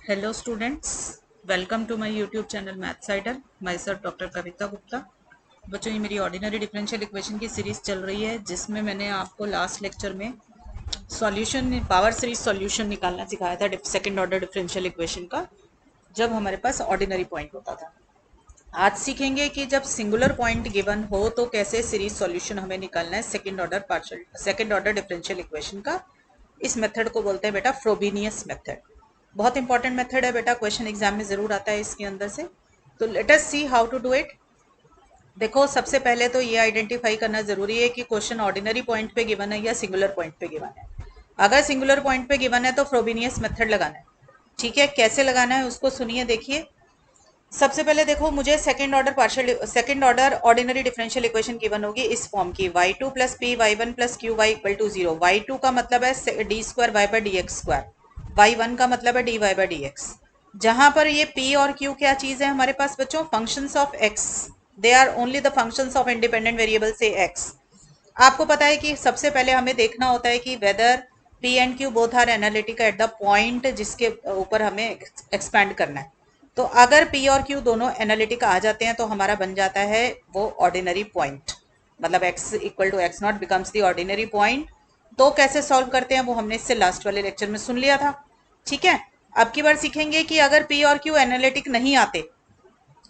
Hello students, welcome to my YouTube channel math cider. My sir doctor Kavita Gupta. बच्चों, ये मेरी ordinary differential equation की series चल रही है जिसमें मैंने आपको लास्ट लेक्चर में सॉल्यूशन पावर सीरीज सॉल्यूशन निकालना सिखाया था सेकंड ऑर्डर डिफरेंशियल इक्वेशन का, जब हमारे पास ऑर्डिनरी पॉइंट होता था। आज सीखेंगे कि जब सिंगुलर पॉइंट गिवन हो तो कैसे सीरीज सॉल्यूशन हमें निकालना है सेकंड ऑर्डर डिफरेंशियल इक्वेशन का। इस मेथड को बोलते हैं बेटा फ्रोबेनियस मेथड। बहुत इंपॉर्टेंट मेथड है बेटा, क्वेश्चन एग्जाम में जरूर आता है इसके अंदर से। तो let us see how to do it. देखो, सबसे पहले तो ये आइडेंटिफाई करना जरूरी है कि क्वेश्चन ऑर्डिनरी पॉइंट पे गिवन है या सिंगुलर पॉइंट पे गिवन है। अगर सिंगुलर पॉइंट पे गिवन है तो फ्रोबेनियस मेथड लगाना है। ठीक है, कैसे लगाना है उसको सुनिए, देखिए। सबसे पहले देखो, मुझे second order ordinary differential equation given होगी इस फॉर्म की, y2 plus p y one plus q y equal to zero. y2 का मतलब है d square y by d x square, y1 का मतलब है d y by d x. जहां पर ये p और q क्या चीज है हमारे पास बच्चों? Functions of x। They are only the functions of independent variable से x। आपको पता है कि सबसे पहले हमें देखना होता है कि whether p and q both are analytic at the point जिसके ऊपर हमें एक्सपैंड करना है। तो अगर p और q दोनों एनालिटिक आ जाते हैं तो हमारा बन जाता है वो ऑर्डिनरी पॉइंट, मतलब x equal to x not becomes the ordinary point. तो कैसे सॉल्व करते हैं वो हमने इससे लास्ट वाले लेक्चर में सुन लिया था। ठीक है, अब की बार सीखेंगे कि अगर p और q एनालिटिक नहीं आते,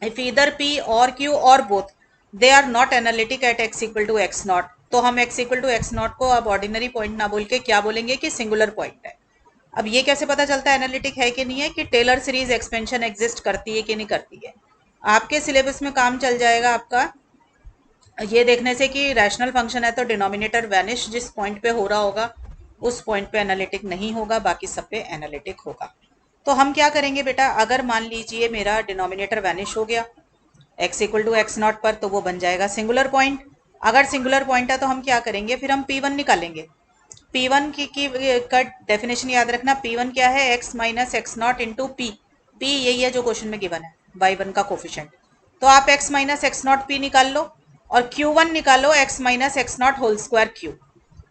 इफ इधर p और q और both they are not analytic at x equal to x not, तो हम x equal to x not को अब ऑर्डिनरी पॉइंट ना बोल के क्या बोलेंगे कि सिंगुलर पॉइंट है। अब ये कैसे पता चलता है एनालिटिक है कि नहीं है? कि टेलर सीरीज एक्सपेंशन एग्जिस्ट करती है कि नहीं करती है। आपके सिलेबस में काम चल जाएगा आपका ये देखने से कि रैशनल फंक्शन है तो डिनोमिनेटर वैनिश जिस पॉइंट पे हो रहा होगा उस पॉइंट पे एनालिटिक नहीं होगा, बाकी सब पे एनालिटिक होगा। तो हम क्या करेंगे बेटा, अगर मान लीजिए मेरा डिनोमिनेटर वैनिश हो गया x equal to x not पर, तो वो बन जाएगा सिंगुलर पॉइंट। अगर सिंगुलर पॉइंट है तो हम क्या करेंगे, फिर हम P1 निकालेंगे। P1 की का डेफिनेशन याद रखना। P1 क्या है? x minus x not into P. P यही है जो क्वेश्चन में गिवन है, y1 का कोफिशिएंट। तो आप x minus x not p निकाल लो और Q1 निकालो x minus x not whole square q.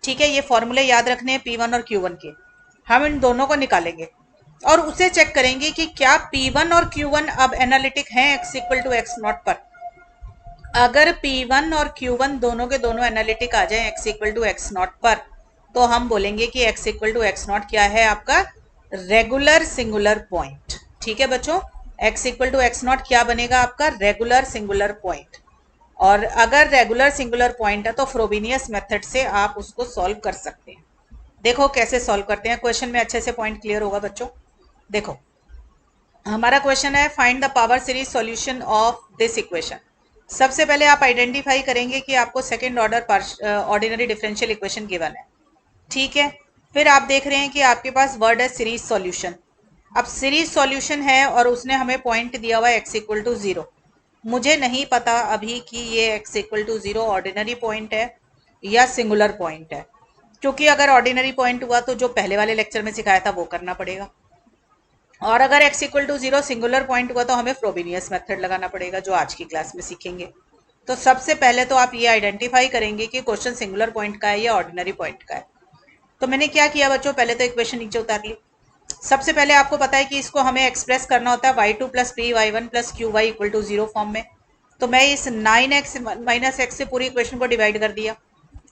ठीक है, ये फॉर्मूले याद रखने हैं P1 और Q1 के। हम इन दोनों को निकालेंगे और उसे चेक करेंगे कि क्या P1 और Q1 अब एनालिटिक हैं x equal to x not पर। अगर P1 और Q1 दोनों के दोनों एनालिटिक आ जाए x equal to x not पर, तो हम बोलेंगे कि x equal to x not क्या है? आपका रेगुलर सिंगुलर पॉइंट। ठीक है बच्चों, x equal to x not क्या बनेगा? आपका रेगुलर सिंगुलर पॉइंट। और अगर रेगुलर सिंगुलर पॉइंट है तो फ्रोबेनियस मेथड से आप उसको सॉल्व कर सकते हैं। देखो कैसे सॉल्व करते हैं, क्वेश्चन में अच्छे से पॉइंट क्लियर होगा बच्चों। देखो, हमारा क्वेश्चन है find the power series solution of this equation. सबसे पहले आप आइडेंटिफाई करेंगे कि आपको second order ordinary differential equation given है। ठीक है, फिर आप देख रहे हैं कि आपके पास वर्ड है सीरीज सॉल्यूशन। अब सीरीज सॉल्यूशन है और उसने हमें पॉइंट दिया हुआ है एक्स इक्वल टू जीरो। मुझे नहीं पता अभी कि ये x equal to zero ordinary point है या सिंगुलर पॉइंट है, क्योंकि अगर ऑर्डिनरी पॉइंट हुआ तो जो पहले वाले लेक्चर में सिखाया था वो करना पड़ेगा, और अगर x equal to zero singular point हुआ तो हमें फ्रोबेनियस मेथड लगाना पड़ेगा, जो आज की क्लास में सीखेंगे। तो सबसे पहले तो आप ये आइडेंटिफाई करेंगे कि क्वेश्चन सिंगुलर पॉइंट का है या ऑर्डिनरी पॉइंट का है। तो मैंने क्या किया बच्चों, पहले तो इक्वेशन नीचे उतार ली। सबसे पहले आपको पता है कि इसको हमें एक्सप्रेस करना होता है y2 plus p y one plus q y equal to zero form में। तो मैं इस 9x माइनस एक्स से पूरी इक्वेशन को डिवाइड कर दिया,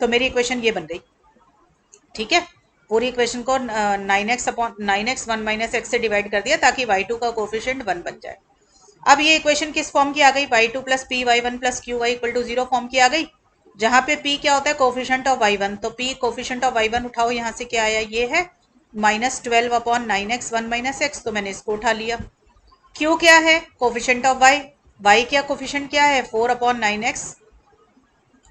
तो मेरी इक्वेशन ये बन गई। ठीक है, पूरी इक्वेशन को 9x upon 9x 1 minus x से डिवाइड कर दिया ताकि y2 का कोफिशिएंट 1 बन जाए। अब ये इक्वेशन किस फॉर्म की आ गई? y2 plus p y one plus q y equal to zero form की आ गई, जहां पे p क्या होता है? Coefficient of y1। तो p कोफिशिएंट ऑफ y1 उठाओ, यहाँ से क्या आया? ये है minus 12 upon 9x 1 minus x, तो मैंने इसको उठा लिया। q क्या है? Coefficient of y। y क्या कोफिशिएंट क्या है? 4 अपॉन 9x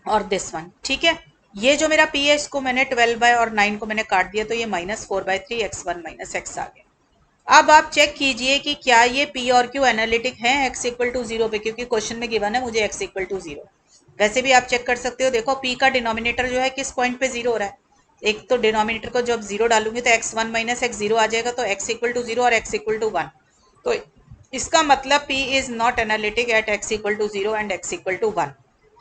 और दिस वन। ठीक है, ये जो मेरा p है इसको मैंने 12 बाय और 9 को मैंने काट दिया, तो ये माइनस 4/3 x1 माइनस एक्स आ गया। अब आप चेक कीजिए कि क्या ये p और q एनालिटिक हैं x इक्वल टू जीरो पे, क्योंकि क्वेश्चन में गिवन है मुझे x इक्वल टू जीरो। वैसे भी आप चेक कर सकते हो, देखो p का डिनोमिनेटर जो है किस पॉइंट पे जीरो हो रहा है। एक तो डिनोमिनेटर को जब जीरो डालूंगी तो x1 माइनस एक्स जीरो आ जाएगा, तो x इक्वल टू जीरो और x इक्वल टू वन। तो इसका मतलब p is not analytic at x equal to zero and x equal to one.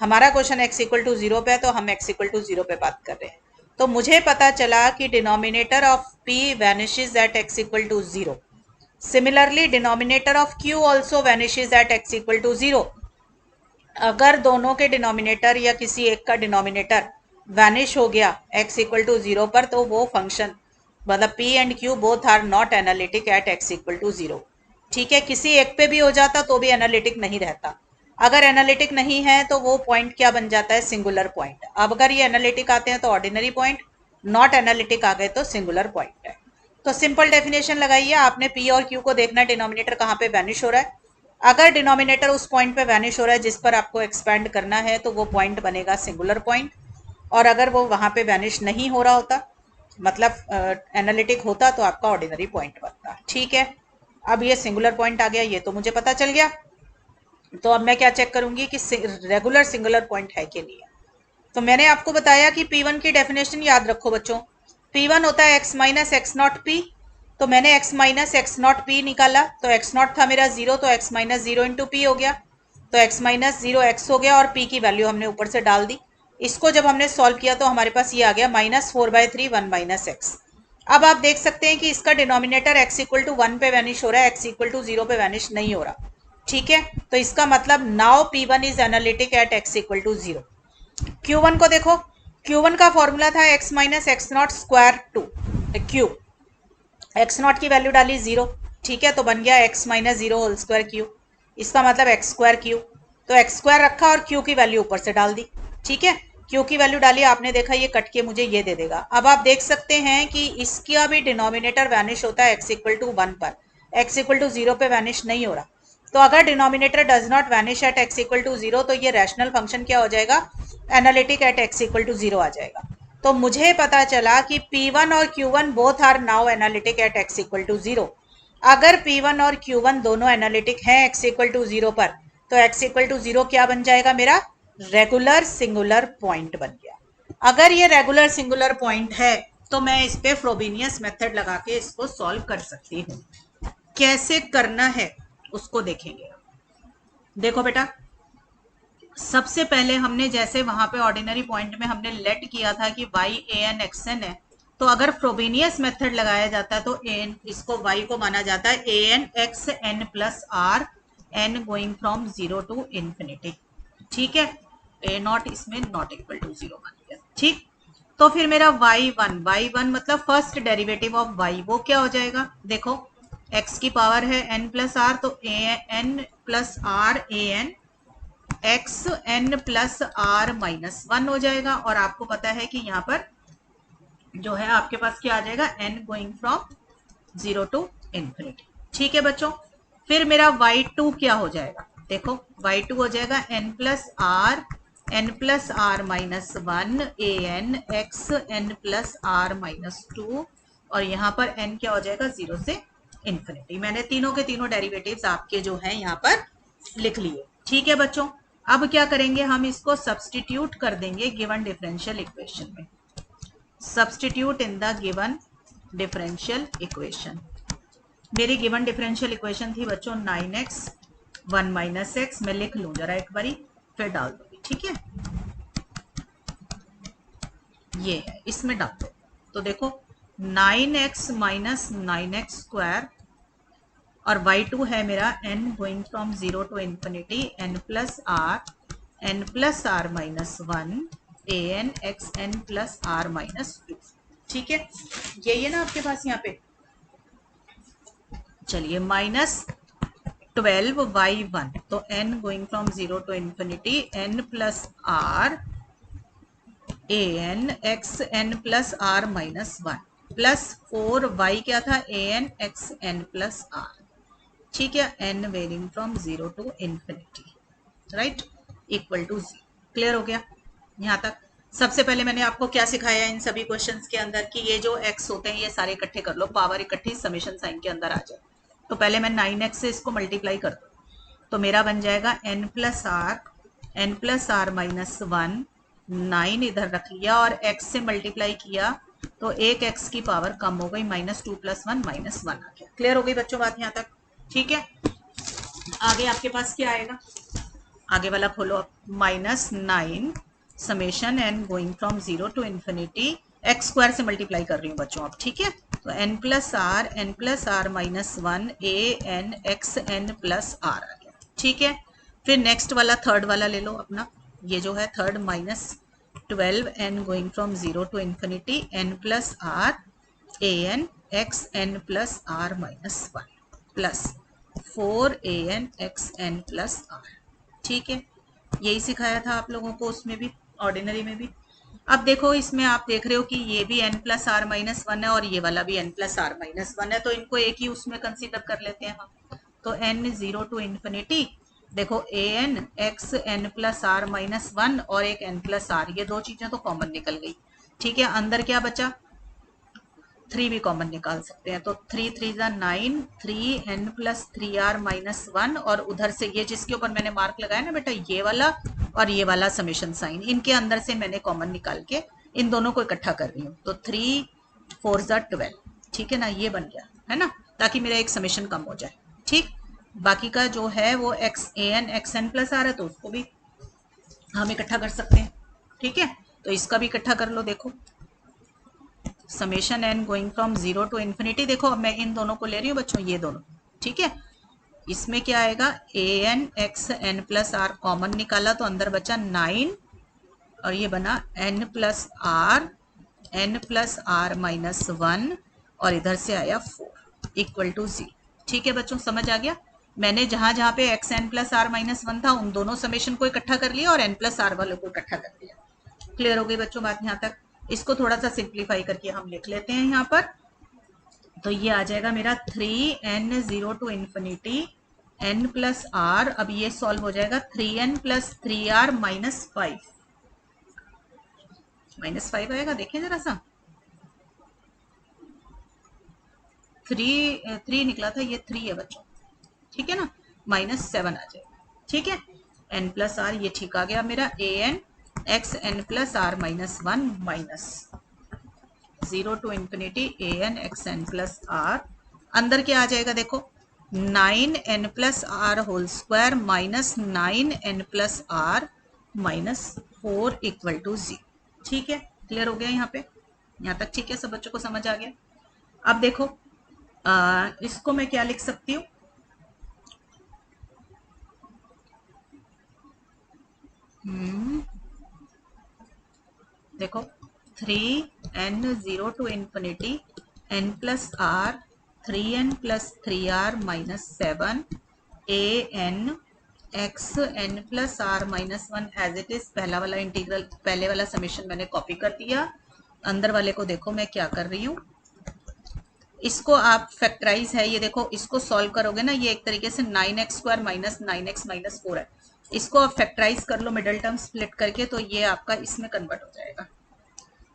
हमारा question x equal to zero पे है तो हम x इक्वल टू जीरो पे बात कर रहे हैं। तो मुझे पता चला कि denominator of p vanishes at x equal to zero. Similarly denominator of q also vanishes at x equal to 0। अगर दोनों के डिनोमिनेटर या किसी एक का डिनोमिनेटर वैनिश हो गया x इक्वल टू 0 पर, तो वो फंक्शन मतलब p and q both are not analytic at x equal to 0। ठीक है, किसी एक पे भी हो जाता तो भी एनालिटिक नहीं रहता। अगर एनालिटिक नहीं है तो वो पॉइंट क्या बन जाता है, सिंगुलर पॉइंट। अब अगर ये एनालिटिक आते हैं तो ऑर्डिनरी पॉइंट, नॉट एनालिटिक आ गए तो सिंगुलर पॉइंट है। तो सिंपल डेफिनेशन लगाइए, आपने p और q को देखना है डिनोमिनेटर कहाँ पे वैनिश हो रहा है। अगर डिनोमिनेटर उस पॉइंट पे वैनिश हो रहा है जिस पर आपको एक्सपैंड करना है तो वो पॉइंट बनेगा सिंगुलर पॉइंट। और अगर वो वहां पे वैनिश नहीं हो रहा होता, मतलब एनालिटिक होता, तो आपका ऑर्डिनरी पॉइंट बनता। ठीक है, अब ये सिंगुलर पॉइंट आ गया, ये तो मुझे पता चल गया। तो अब मैं क्या चेक करूंगी कि रेगुलर सिंगुलर पॉइंट है कि नहीं है। तो मैंने आपको बताया कि P1 की डेफिनेशन याद रखो बच्चों। P1 होता है x minus x not P. तो मैंने x minus x not P निकाला, तो x नॉट था मेरा 0, तो x माइनस 0 इंटू पी हो गया। तो x माइनस 0 x हो गया और p की वैल्यू हमने ऊपर से डाल दी। इसको जब हमने सॉल्व किया तो हमारे पास ये आ गया -4/3 1 माइनस एक्स। अब आप देख सकते हैं कि इसका डिनोमिनेटर x इक्वल टू 1 पे वैनिश हो रहा है, x इक्वल टू 0 पे वैनिश नहीं हो रहा। ठीक है, तो इसका मतलब now P1 is analytic at x equal to 0। Q1 को देखो, Q1 का फॉर्मूला था x minus x not square to q. X not की वैल्यू डाली 0। ठीक है, तो बन गया x minus 0 whole square q. इसका मतलब x स्क्वायर क्यू। तो x स्क्वायर रखा और q की वैल्यू ऊपर से डाल दी। ठीक है, q की वैल्यू डाली, आपने देखा ये कट के मुझे ये दे देगा। अब आप देख सकते हैं कि इसका भी डिनोमिनेटर वैनिश होता है x इक्वल टू 1 पर, x इक्वल टू 0 पे वैनिश नहीं हो रहा। तो अगर denominator does not vanish at x equal to 0, तो ये रैशनल फंक्शन क्या हो जाएगा, analytic at x equal to 0 आ जाएगा। तो मुझे पता चला कि P1 और Q1 both are now analytic at x equal to 0। अगर P1 और Q1 दोनों एनालिटिक हैं x इक्वल टू 0 पर, तो x इक्वल टू 0 क्या बन जाएगा, मेरा रेगुलर सिंगुलर पॉइंट बन गया। अगर ये रेगुलर सिंगुलर पॉइंट है तो मैं इस पे फ्रोबेनियस मेथड लगा के इसको सॉल्व कर सकती हूँ। कैसे करना है उसको देखेंगे। देखो बेटा, सबसे पहले हमने जैसे वहां पे ऑर्डिनरी पॉइंट में हमने लेट किया था कि y an xn है, तो अगर फ्रोबेनियस मेथड लगाया जाता है तो an इसको y को माना जाता है an x n plus r n going from 0 to infinity. ठीक है, a नॉट इसमें नॉट इक्वल टू 0 मान लिया। ठीक, तो फिर मेरा y1 मतलब फर्स्ट डेरिवेटिव ऑफ y, वो क्या हो जाएगा, देखो x की पावर है n प्लस r, तो an plus r an x n plus r minus 1 हो जाएगा। और आपको पता है कि यहाँ पर जो है आपके पास क्या आ जाएगा, n going from 0 to infinity. ठीक है बच्चों, फिर मेरा y2 क्या हो जाएगा, देखो y2 हो जाएगा n plus r minus 1 a n x n plus r minus 2। और यहाँ पर n क्या हो जाएगा, 0 से इंफिनिटी। मैंने तीनों के तीनों डेरिवेटिव्स आपके जो है यहाँ पर लिख लिए। ठीक है बच्चों, अब क्या करेंगे, हम इसको सब्स्टिट्यूट कर देंगे गिवन डिफरेंशियल इक्वेशन में। Substitute in the given differential equation. मेरी गिवन डिफरेंशियल इक्वेशन थी बच्चों 9x 1 माइनस एक्स। मैं लिख लूं जरा एक बारी, फिर डाल दूंगी। ठीक है, ये है, इसमें डाल दो। तो देखो 9x माइनस 9x स्क्वायर और y2 है मेरा n going from 0 to infinity n plus r minus 1 a n x n plus r minus 2। ठीक है, यही है ना आपके पास यहाँ पे। चलिए -12y1, तो n going from 0 to infinity n plus r a n x n plus r minus 1 plus 4y क्या था, a n x n plus r. ठीक है, n varying from 0 to infinity, right, equal to 0। Clear हो गया यहाँ तक। सबसे पहले मैंने आपको क्या सिखाया इन सभी क्वेश्चंस के अंदर कि ये जो x होते हैं ये सारे इकट्ठे कर लो, पावर इकट्ठी समेशन साइन के अंदर आ जाए। तो पहले मैं 9x से इसको मल्टीप्लाई कर दूँ, तो मेरा बन जाएगा n प्लस आर माइनस 1, 9 इधर रख लिया और x से मल्टीप्लाई किया तो एक x की पावर कम हो गई, -2 + 1 -1 आ गया। क्लियर हो गई बच्चों बात यहाँ तक। ठीक है, आगे आपके पास क्या आएगा, आगे वाला खोलो आप, -9 summation n going from 0 to infinity, x square से मल्टीप्लाई कर रही हूँ बच्चों अब। ठीक है, तो n plus r minus 1 a n x n plus r आ गया। ठीक है, फिर नेक्स्ट वाला थर्ड वाला ले लो अपना, ये जो है third minus 12n going from 0 to infinity n plus r a n x n plus r minus 1 plus 4an x n plus r. ठीक है, यही सिखाया था आप लोगों को उसमें भी, ऑर्डिनरी में भी। अब देखो इसमें आप देख रहे हो कि ये भी n प्लस आर माइनस 1 है और ये वाला भी n प्लस आर माइनस 1 है, तो इनको एक ही उसमें कंसीडर कर लेते हैं हम। तो n 0 टू इन्फिनिटी, देखो a n x n plus r minus 1 और एक n प्लस आर, ये दो चीजें तो कॉमन निकल गई। ठीक है, अंदर क्या बचा, 3 भी कॉमन निकाल सकते हैं, तो 3 3 जा 9, 3n प्लस 3r माइनस 1 और उधर से ये जिसके ऊपर मैंने मार्क लगाया ना बेटा, ये वाला और ये वाला समेशन साइन, इनके अंदर से मैंने कॉमन निकाल के इन दोनों को इकट्ठा कर रही हूँ, तो 3 4 जा 12। ठीक है ना, ये बन गया है ना, ताकि मेरा एक समेशन कम हो जाए। ठीक, बाकी का जो है वो x a n x n plus r है, तो उसको भी हम इकट्ठा कर सकते हैं। ठीक है, तो इसका भी इकट्ठा कर लो। देखो summation n going from 0 to infinity, देखो अब मैं इन दोनों को ले रही हूँ बच्चों, ये दोनों। ठीक है, इसमें क्या आएगा, a n x n plus r common निकाला तो अंदर बचा 9 और ये बना n प्लस आर माइनस 1 और इधर से आया 4 इक्वल टू 0। ठीक है बच्चों, समझ आ गया। मैंने जहां जहां पे x n plus r minus 1 था उन दोनों समेशन को इकट्ठा कर लिया और n प्लस आर वालों को इकट्ठा कर लिया। क्लियर हो गई बच्चों बात यहाँ तक। इसको थोड़ा सा सिंप्लीफाई करके हम लिख लेते हैं यहाँ पर, तो ये आ जाएगा मेरा 3n 0 to infinity n plus r, अब ये सॉल्व हो जाएगा 3n प्लस 3r माइनस 5 आएगा, देखें जरा सा, 3 निकला था, ये 3 है बच्चों। ठीक है ना, माइनस 7 आ जाएगा। ठीक है, n प्लस आर ये ठीक आ गया मेरा, a n x n plus r minus 1 minus 0 to infinity a n x n plus r, अंदर क्या आ जाएगा देखो, 9n plus r whole square minus 9n plus r minus 4 equal to 0। ठीक है, क्लियर हो गया यहाँ पे, यहाँ तक ठीक है, सब बच्चों को समझ आ गया। अब देखो इसको मैं क्या लिख सकती हूँ, देखो 3n 0 to infinity n plus r 3n plus 3r minus 7 a n x n plus r minus 1 as it is, पहला वाला इंटीग्रल, पहले वाला समेशन मैंने कॉपी कर दिया, अंदर वाले को देखो मैं क्या कर रही हूँ, इसको आप फैक्टराइज है, ये देखो इसको सॉल्व करोगे ना, ये एक तरीके से 9x square minus 9x minus 4 है, इसको आप फैक्टराइज कर लो मिडल टर्म स्प्लिट करके, तो ये आपका इसमें कन्वर्ट हो जाएगा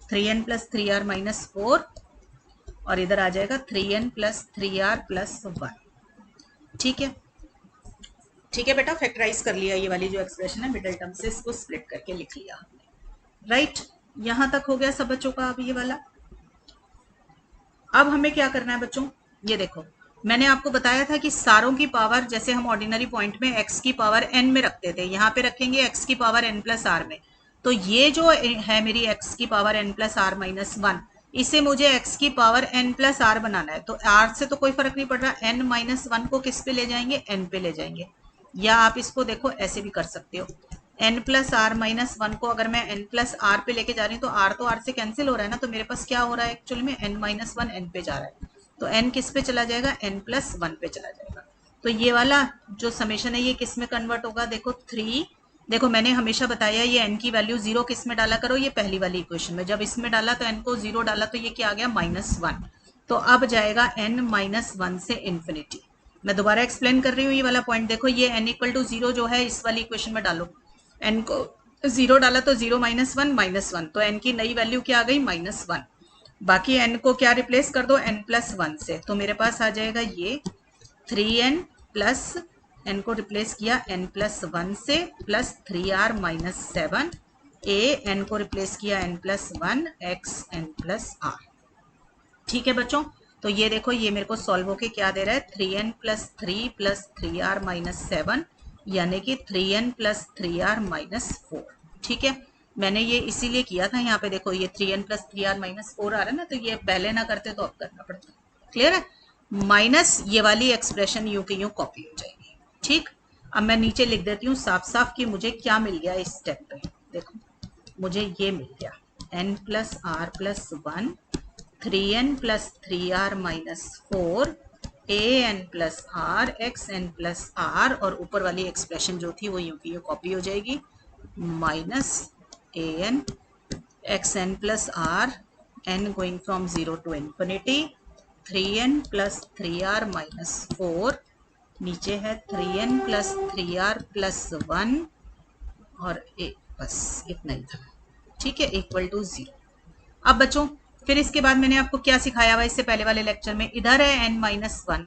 3n प्लस 3r माइनस 4 और इधर आ जाएगा 3n प्लस 3r प्लस 1। ठीक है, ठीक है बेटा, फैक्टराइज कर लिया, ये वाली जो एक्सप्रेशन है मिडल टर्म से इसको स्प्लिट करके लिख लिया हमने। राइट, यहां तक हो गया सब बच्चों का। अब ये वाला, अब हमें क्या करना है बच्चों, ये देखो मैंने आपको बताया था कि सारों की पावर, जैसे हम ऑर्डिनरी पॉइंट में x की पावर n में रखते थे, यहाँ पे रखेंगे x की पावर n प्लस आर में, तो ये जो है मेरी x की power n plus r minus 1, इसे मुझे x की पावर n प्लस आर बनाना है, तो r से तो कोई फर्क नहीं पड़ रहा, n माइनस 1 को किस पे ले जाएंगे, n पे ले जाएंगे, या आप इसको देखो ऐसे भी कर सकते हो, n प्लस आर माइनस 1 को अगर मैं n प्लस आर पे लेके जा रही हूँ तो r तो r से कैंसिल हो रहा है ना, तो मेरे पास क्या हो रहा है एक्चुअली में, n माइनस 1 n पे जा रहा है, तो n किस पे चला जाएगा, n प्लस 1 पे चला जाएगा, तो ये वाला जो समेशन है ये किस में कन्वर्ट होगा, देखो 3, देखो मैंने हमेशा बताया ये n की वैल्यू 0 किस में डाला करो, ये पहली वाली इक्वेशन में, जब इसमें डाला तो n को 0 डाला तो ये क्या आ गया, -1, तो अब जाएगा n माइनस 1 से इन्फिनिटी। मैं दोबारा एक्सप्लेन कर रही हूँ ये वाला पॉइंट, देखो ये n इक्वल टू 0 जो है इस वाली इक्वेशन में डालो, n को 0 डाला तो 0 माइनस 1, तो n की नई वैल्यू क्या आ गई, -1, बाकी n को क्या रिप्लेस कर दो, n प्लस 1 से, तो मेरे पास आ जाएगा ये 3n प्लस n को रिप्लेस किया n प्लस 1 से plus 3r minus 7, a n को रिप्लेस किया n plus 1 x n plus r। ठीक है बच्चों, तो ये देखो ये मेरे को सॉल्व होके क्या दे रहा है, 3n plus 3 plus 3r minus 7, यानी कि 3n प्लस 3r माइनस 4। ठीक है, मैंने ये इसीलिए किया था, यहाँ पे देखो ये 3n प्लस 3r माइनस 4 आ रहा है ना, तो ये पहले ना करते तो अब करना पड़ता। क्लियर है? माइनस ये वाली एक्सप्रेशन यूं की यूं कॉपी हो जाएगी। ठीक, अब मैं नीचे लिख देती हूँ साफ साफ कि मुझे क्या मिल गया इस स्टेप पे। देखो मुझे ये मिल गया n plus r plus 1 3n plus 3r minus 4 an plus r x n plus r, और ऊपर वाली एक्सप्रेशन जो थी वो यूं की यूं कॉपी हो जाएगी, minus an x n plus r n going from 0 to infinity 3n plus 3r minus 4, नीचे है 3n प्लस 3r प्लस 1 और बस इतना ही था। ठीक है, इक्वल टू 0। अब बच्चों फिर इसके बाद मैंने आपको क्या सिखाया हुआ इससे पहले वाले लेक्चर में, इधर है n माइनस 1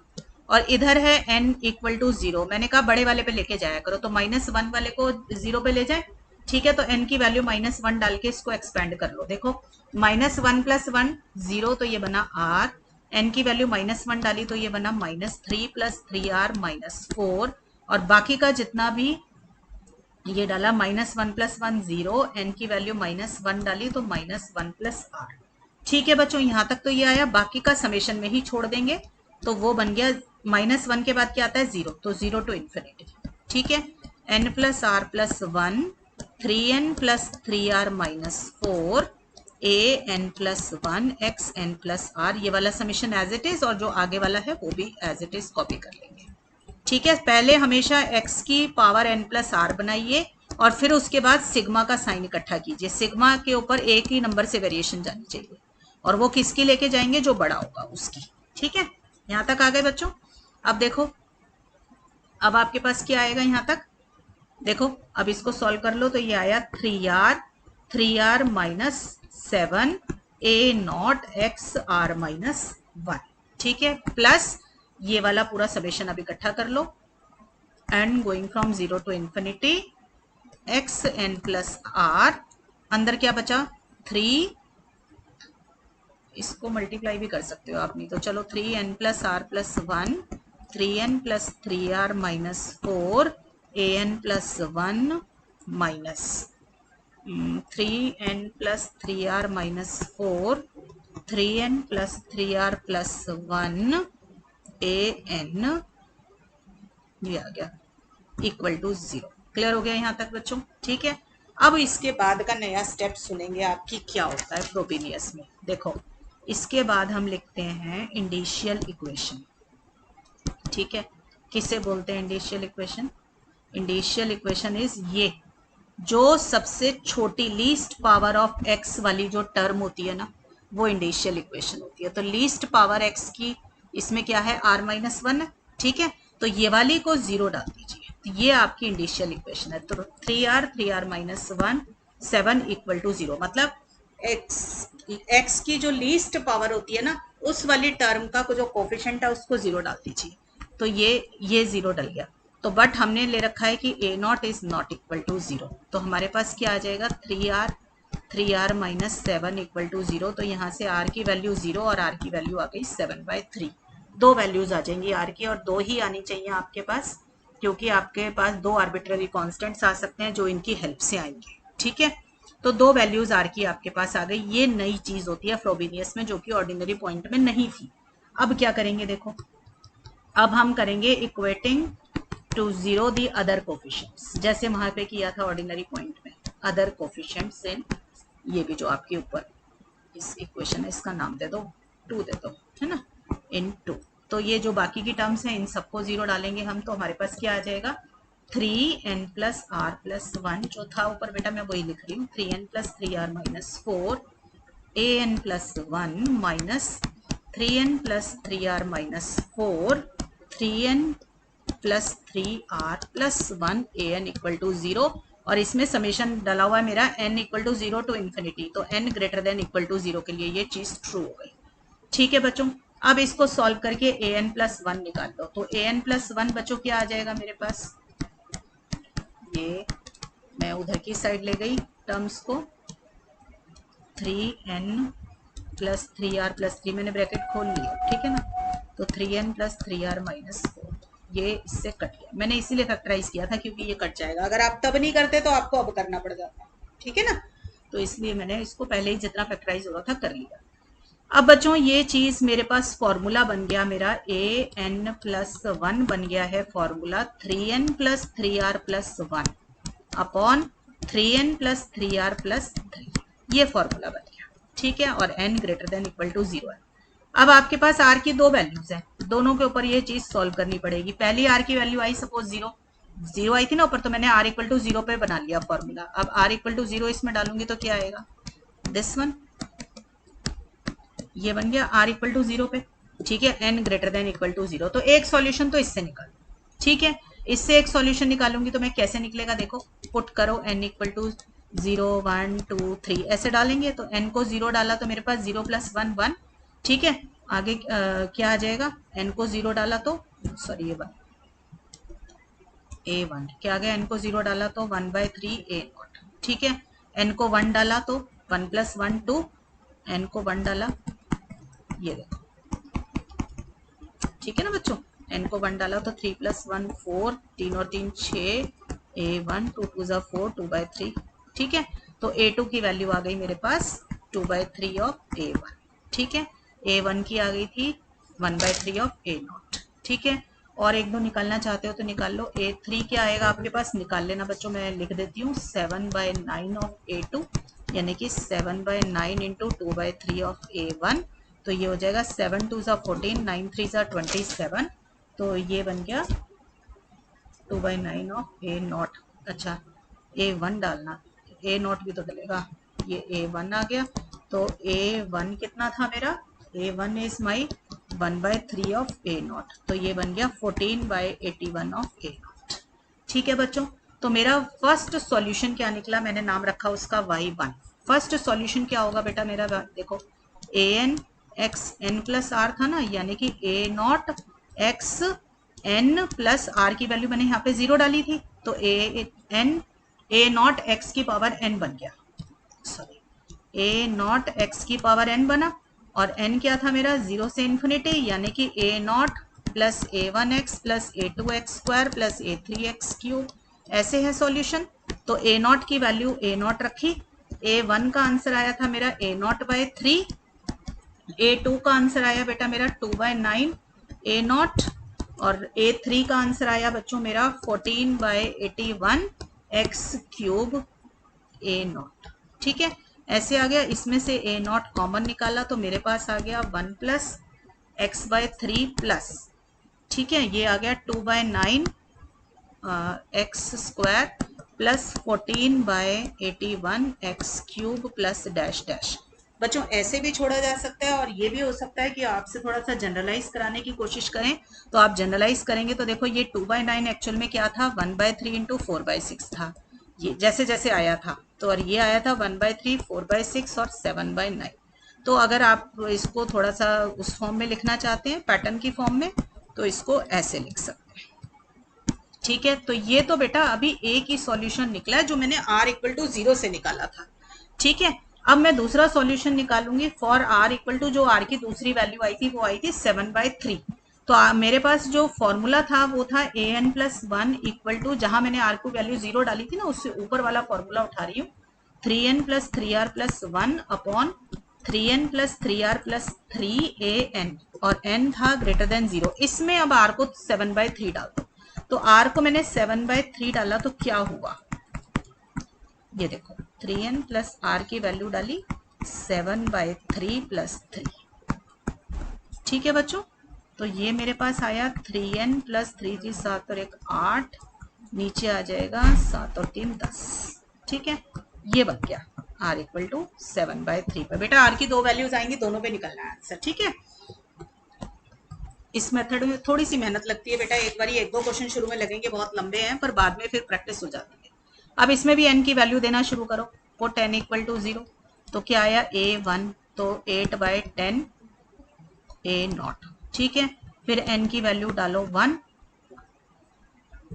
और इधर है n इक्वल टू 0। मैंने कहा बड़े वाले पे लेके जाया करो, तो माइनस 1 वाले को 0 पे ले जाए। ठीक है, तो n की वैल्यू माइनस 1 डाल के इसको एक्सपेंड कर लो। देखो माइनस 1 प्लस 1 0, तो ये बना r, n की वैल्यू माइनस 1 डाली तो ये बना माइनस 3 प्लस 3r माइनस 4, और बाकी का जितना भी ये डाला माइनस 1 प्लस 1 0, n की वैल्यू माइनस 1 डाली तो माइनस 1 प्लस r। ठीक है बच्चों, यहां तक तो ये आया, बाकी का समेशन में ही छोड़ देंगे, तो वो बन गया माइनस 1 के बाद क्या आता है 0, तो 0 टू इन्फिनिटी। ठीक है, n plus r plus 1 3n plus 3r minus 4 a n plus 1 x n plus r, ये वाला समेशन एज इट इज, और जो आगे वाला है वो भी एज इट इज कॉपी कर लेंगे। ठीक है, पहले हमेशा x की पावर n प्लस आर बनाइए और फिर उसके बाद सिग्मा का साइन इकट्ठा कीजिए। सिग्मा के ऊपर एक ही नंबर से वेरिएशन जानी चाहिए, और वो किसकी लेके जाएंगे, जो बड़ा होगा उसकी। ठीक है, यहां तक आ गए बच्चों। अब देखो, अब आपके पास क्या आएगा यहाँ तक, देखो अब इसको सॉल्व कर लो, तो ये आया 3r minus 7 a not x r minus 1। ठीक है, प्लस ये वाला पूरा समेशन अब इकट्ठा कर लो, n going from 0 to infinity x n plus r, अंदर क्या बचा 3, इसको मल्टीप्लाई भी कर सकते हो आप, नहीं तो चलो 3n plus r plus 1 3n plus 3r minus 4 an plus 1 minus 3n plus 3r minus 4 3n plus 3r plus 1 an, ये आ गया इक्वल टू 0। क्लियर हो गया यहाँ तक बच्चों? ठीक है, अब इसके बाद का नया स्टेप सुनेंगे आपकी क्या होता है फ्रोबेनियस में। देखो इसके बाद हम लिखते हैं इंडिशियल इक्वेशन। ठीक है, किसे बोलते हैं इंडिशियल इक्वेशन? इंडिशियल इक्वेशन इज ये जो सबसे छोटी लीस्ट पावर ऑफ एक्स वाली जो टर्म होती है ना, वो इंडिशियल इक्वेशन होती है। तो लीस्ट पावर एक्स की इसमें क्या है, r माइनस 1। ठीक है, तो ये वाली को 0 डाल दीजिए, तो ये आपकी इंडिशियल इक्वेशन है। तो 3r माइनस 1 7 इक्वल टू 0, मतलब x की जो लीस्ट पावर होती है ना, उस वाली टर्म का जो कोफिशिएंट है उसको 0 डाल दीजिए, तो ये 0 डल गया। तो बट हमने ले रखा है कि a not is not equal to 0, तो हमारे पास क्या आ जाएगा 3r माइनस 7 इक्वल टू 0। तो यहाँ से r की वैल्यू 0 और r की वैल्यू आ गई 7/3। दो वैल्यूज आ जाएंगी r की, और दो ही आनी चाहिए आपके पास, क्योंकि आपके पास दो आर्बिट्ररी कॉन्स्टेंट्स आ सकते हैं जो इनकी हेल्प से आएंगे। ठीक है, तो दो वैल्यूज r की आपके पास आ गई। ये नई चीज होती है फ्रोबेनियस में, जो कि ऑर्डिनरी पॉइंट में नहीं थी। अब क्या करेंगे, देखो अब हम करेंगे equating to 0 the other coefficients, जैसे वहां पे किया था ऑर्डिनरी पॉइंट में। अदर कोफिशिएंट्स इन, ये भी जो आपके ऊपर इस इक्वेशन है इसका नाम दे दो 2 दे दो, है ना, इन 2। तो ये जो बाकी की टर्म्स हैं इन सबको 0 डालेंगे हम, तो हमारे पास क्या आ जाएगा 3n प्लस r प्लस 1, जो था ऊपर बेटा मैं वही लिख रही हूँ, 3n plus 3r minus 4 an plus 1 minus 3n plus 3r minus 4 3n plus 3r plus 1 an equal to 0, और इसमें समेशन डाला हुआ है मेरा n equal to 0 to infinity, तो n greater than equal to 0 के लिए ये चीज ट्रू हो गई। ठीक है बच्चों, अब इसको सॉल्व करके an प्लस 1 निकाल लो, तो an प्लस 1 बच्चों क्या आ जाएगा मेरे पास, ये मैं उधर की साइड ले गई टर्म्स को, 3n प्लस 3r प्लस 3, मैंने ब्रैकेट खोल लिया। ठीक है ना, तो 3n प्लस 3r माइनस 4, ये इससे कट गया। मैंने इसीलिए फैक्टराइज किया था क्योंकि ये कट जाएगा, अगर आप तब नहीं करते तो आपको अब करना पड़ जाता। ठीक है ना, तो इसलिए मैंने इसको पहले ही जितना फैक्टराइज हो रहा था कर लिया। अब बच्चों ये चीज मेरे पास फॉर्मूला बन गया मेरा an+1 बन गया है फॉर्मूला 3n+3r+1 अपॉन 3n+3r+3, ये फॉर्मूला बन गया। ठीक है, और n greater than equal to 0 है। अब आपके पास r की दो वैल्यूज हैं, दोनों के ऊपर ये चीज सॉल्व करनी पड़ेगी। पहली r की वैल्यू आई सपोज 0 आई थी ना ऊपर, तो मैंने r इक्वल टू 0 पे बना लिया फॉर्मूला। अब r इक्वल टू 0 इसमें डालूंगी तो क्या आएगा, दिस वन, ये बन गया r इक्वल टू 0 पे। ठीक है, n greater than equal to 0, तो एक सॉल्यूशन तो इससे निकाल। ठीक है, इससे एक सॉल्यूशन निकालूंगी तो मैं कैसे निकलेगा, देखो पुट करो n इक्वल टू 0 1 2 3 ऐसे डालेंगे, तो n को 0 डाला तो मेरे पास 0 + 1 1। ठीक है, आगे क्या आ जाएगा, n को 0 डाला तो सॉरी ये a1 क्या आ गया, n को 0 डाला तो 1/3 a0। ठीक है, n को 1 डाला तो 1 + 1 2, n को 1 डाला, ये देखो। ठीक है ना बच्चों, n को 1 डाला तो 3 + 1 4, 3 और 3 6, a1 2 2 = 4 2/3। ठीक है, तो a2 की वैल्यू आ गई मेरे पास 2/3 ऑफ a1। ठीक है, a1 की आ गई थी 1/3 ऑफ a0। ठीक है, और एक दो निकालना चाहते हो तो निकाल लो। a3 क्या आएगा आपके पास, निकाल लेना बच्चों, मैं लिख देती हूँ 7/9 ऑफ a2, यानी कि 7/9 इंटू 2/3 ऑफ a1, तो ये हो जाएगा 7 2 = 14, 9 3 = 27, तो ये बन गया 2/9 ऑफ a0। अच्छा, a1 डालना, a0 भी तो डलेगा, ये a1 आ गया, तो a1 कितना था मेरा, a1 is my 1/3 of a0, तो ये बन गया 14/81 ऑफ a0। ठीक है बच्चों, तो मेरा फर्स्ट सॉल्यूशन क्या निकला, मैंने नाम रखा उसका y1। फर्स्ट सॉल्यूशन क्या होगा बेटा मेरा, देखो an x n + r था ना, यानी कि a0 x n + r की वैल्यू मैंने यहाँ पे 0 डाली थी, तो a0 x की पावर n बन गया, सॉरी a0 x की पावर n बना, और n क्या था मेरा 0 से इन्फिनिटी, यानी कि a0 + a1x + a2x² + a3x³, ऐसे है सॉल्यूशन। तो a0 की वैल्यू a0 रखी, a1 का आंसर आया था मेरा a0/3, a2 का आंसर आया बेटा मेरा 2/9 a0, और a3 का आंसर आया बच्चों मेरा 14/81 x³ a0। ठीक है, ऐसे आ गया, इसमें से a0 कॉमन निकाला तो मेरे पास आ गया 1 + x/3 प्लस, ठीक है, ये आ गया 2/9 x² plus 14/81 x³ plus dash dash. बच्चों ऐसे भी छोड़ा जा सकता है, और ये भी हो सकता है कि आपसे थोड़ा सा जनरलाइज कराने की कोशिश करें, तो आप जनरलाइज करेंगे तो देखो ये 2/9 एक्चुअल में क्या था, 1/3 इंटू 4/6 था, ये जैसे जैसे आया था, तो और ये आया था 1/3 4/6 और 7/9। तो अगर आप इसको थोड़ा सा उस फॉर्म में लिखना चाहते हैं, पैटर्न की फॉर्म में, तो इसको ऐसे लिख सकते हैं। ठीक है, तो ये तो बेटा अभी एक ही सॉल्यूशन निकला है जो मैंने r इक्वल टू 0 से निकाला था। ठीक है, अब मैं दूसरा सॉल्यूशन निकालूंगी फॉर r इक्वल टू, जो r की दूसरी वैल्यू आई थी वो आई थी 7/3। तो मेरे पास जो फॉर्मूला था वो था an+1 इक्वल टू, जहां मैंने r को वैल्यू 0 डाली थी ना, उससे ऊपर वाला फॉर्मूला उठा रही हूँ, 3n+3r+1 अपॉन 3n+3r+3an, और n था ग्रेटर देन 0। इसमें अब r को 7/3 डाल दो, तो r को मैंने 7/3 डाला तो क्या हुआ, ये देखो 3n + r की वैल्यू डाली 7/3 + 3। ठीक है बच्चों, तो ये मेरे पास आया 3n + 3 3 7 और 1 8, नीचे आ जाएगा 7 और 3 10। ठीक है, ये बन गया r इक्वल टू 7/3 पर। बेटा r की दो वैल्यूज आएंगी, दोनों पे निकलना है आंसर। ठीक है, इस मेथड में थोड़ी सी मेहनत लगती है बेटा, एक बार एक दो क्वेश्चन शुरू में लगेंगे बहुत लंबे हैं, पर बाद में फिर प्रैक्टिस हो जाती है। अब इसमें भी n की वैल्यू देना शुरू करो, पुट n इक्वल टू 0, तो क्या आया a1, तो 8/10 a0। ठीक है, फिर n की वैल्यू डालो 1,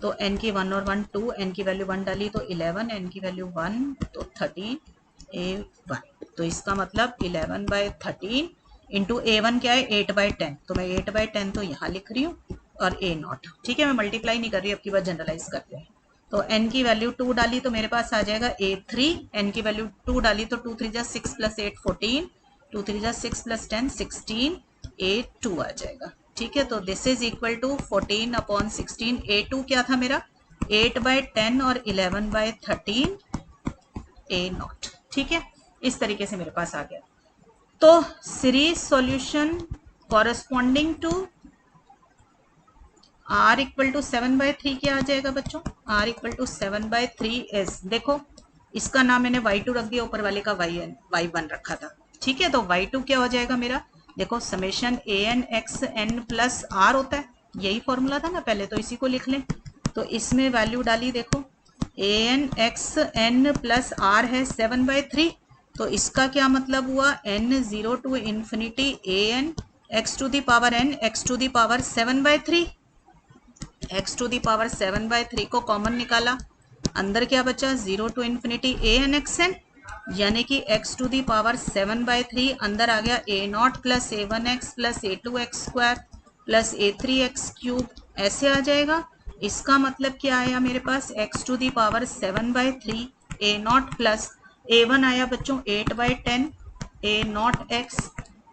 तो n की 1 और 1 2, n की वैल्यू 1 डाली तो 11, n की वैल्यू 1 तो 13 a1, तो इसका मतलब 11/13 इंटू a1 क्या है 8/10, तो मैं 8/10 तो यहाँ लिख रही हूँ, और a0। ठीक है, मैं मल्टीप्लाई नहीं कर रही, अब की बार जनरलाइज करते हैं, तो n की वैल्यू 2 डाली तो मेरे पास आ जाएगा A3, n की वैल्यू 2 डाली तो 2 3 जा 6 प्लस 8 14, 2 3 जा 6 प्लस 10 16, A2 आ जाएगा। ठीक है, तो this is equal to 14 upon 16। A2 क्या था मेरा 8/10 और 11/13 A0। ठीक है, इस तरीके से मेरे पास आ गया। तो series solution corresponding to R equal to 7/3 क्या आ जाएगा बच्चों, R इक्वल टू 7/3 इज, देखो इसका नाम मैंने y2 रख दिया, ऊपर वाले का y1 रखा था। ठीक है, तो y2 क्या हो जाएगा मेरा, देखो summation an x n plus r होता है, यही फॉर्मूला था ना पहले, तो इसी को लिख लें। तो इसमें वैल्यू डाली, देखो an x n plus r है 7/3, तो इसका क्या मतलब हुआ n 0 to infinity an x to the power n x to the power 7/3, x to the power 7/3 को कॉमन निकाला, अंदर क्या बचा 0 टू इन्फिनिटी an xn, यानी कि x टू दी पावर 7/3 अंदर आ गया a0 plus a1x plus a2x square plus a3x cube, ऐसे आ जाएगा। इसका मतलब क्या आया मेरे पास x to the power 7/3 a0 plus a1 आया बच्चों 8/10 a0x,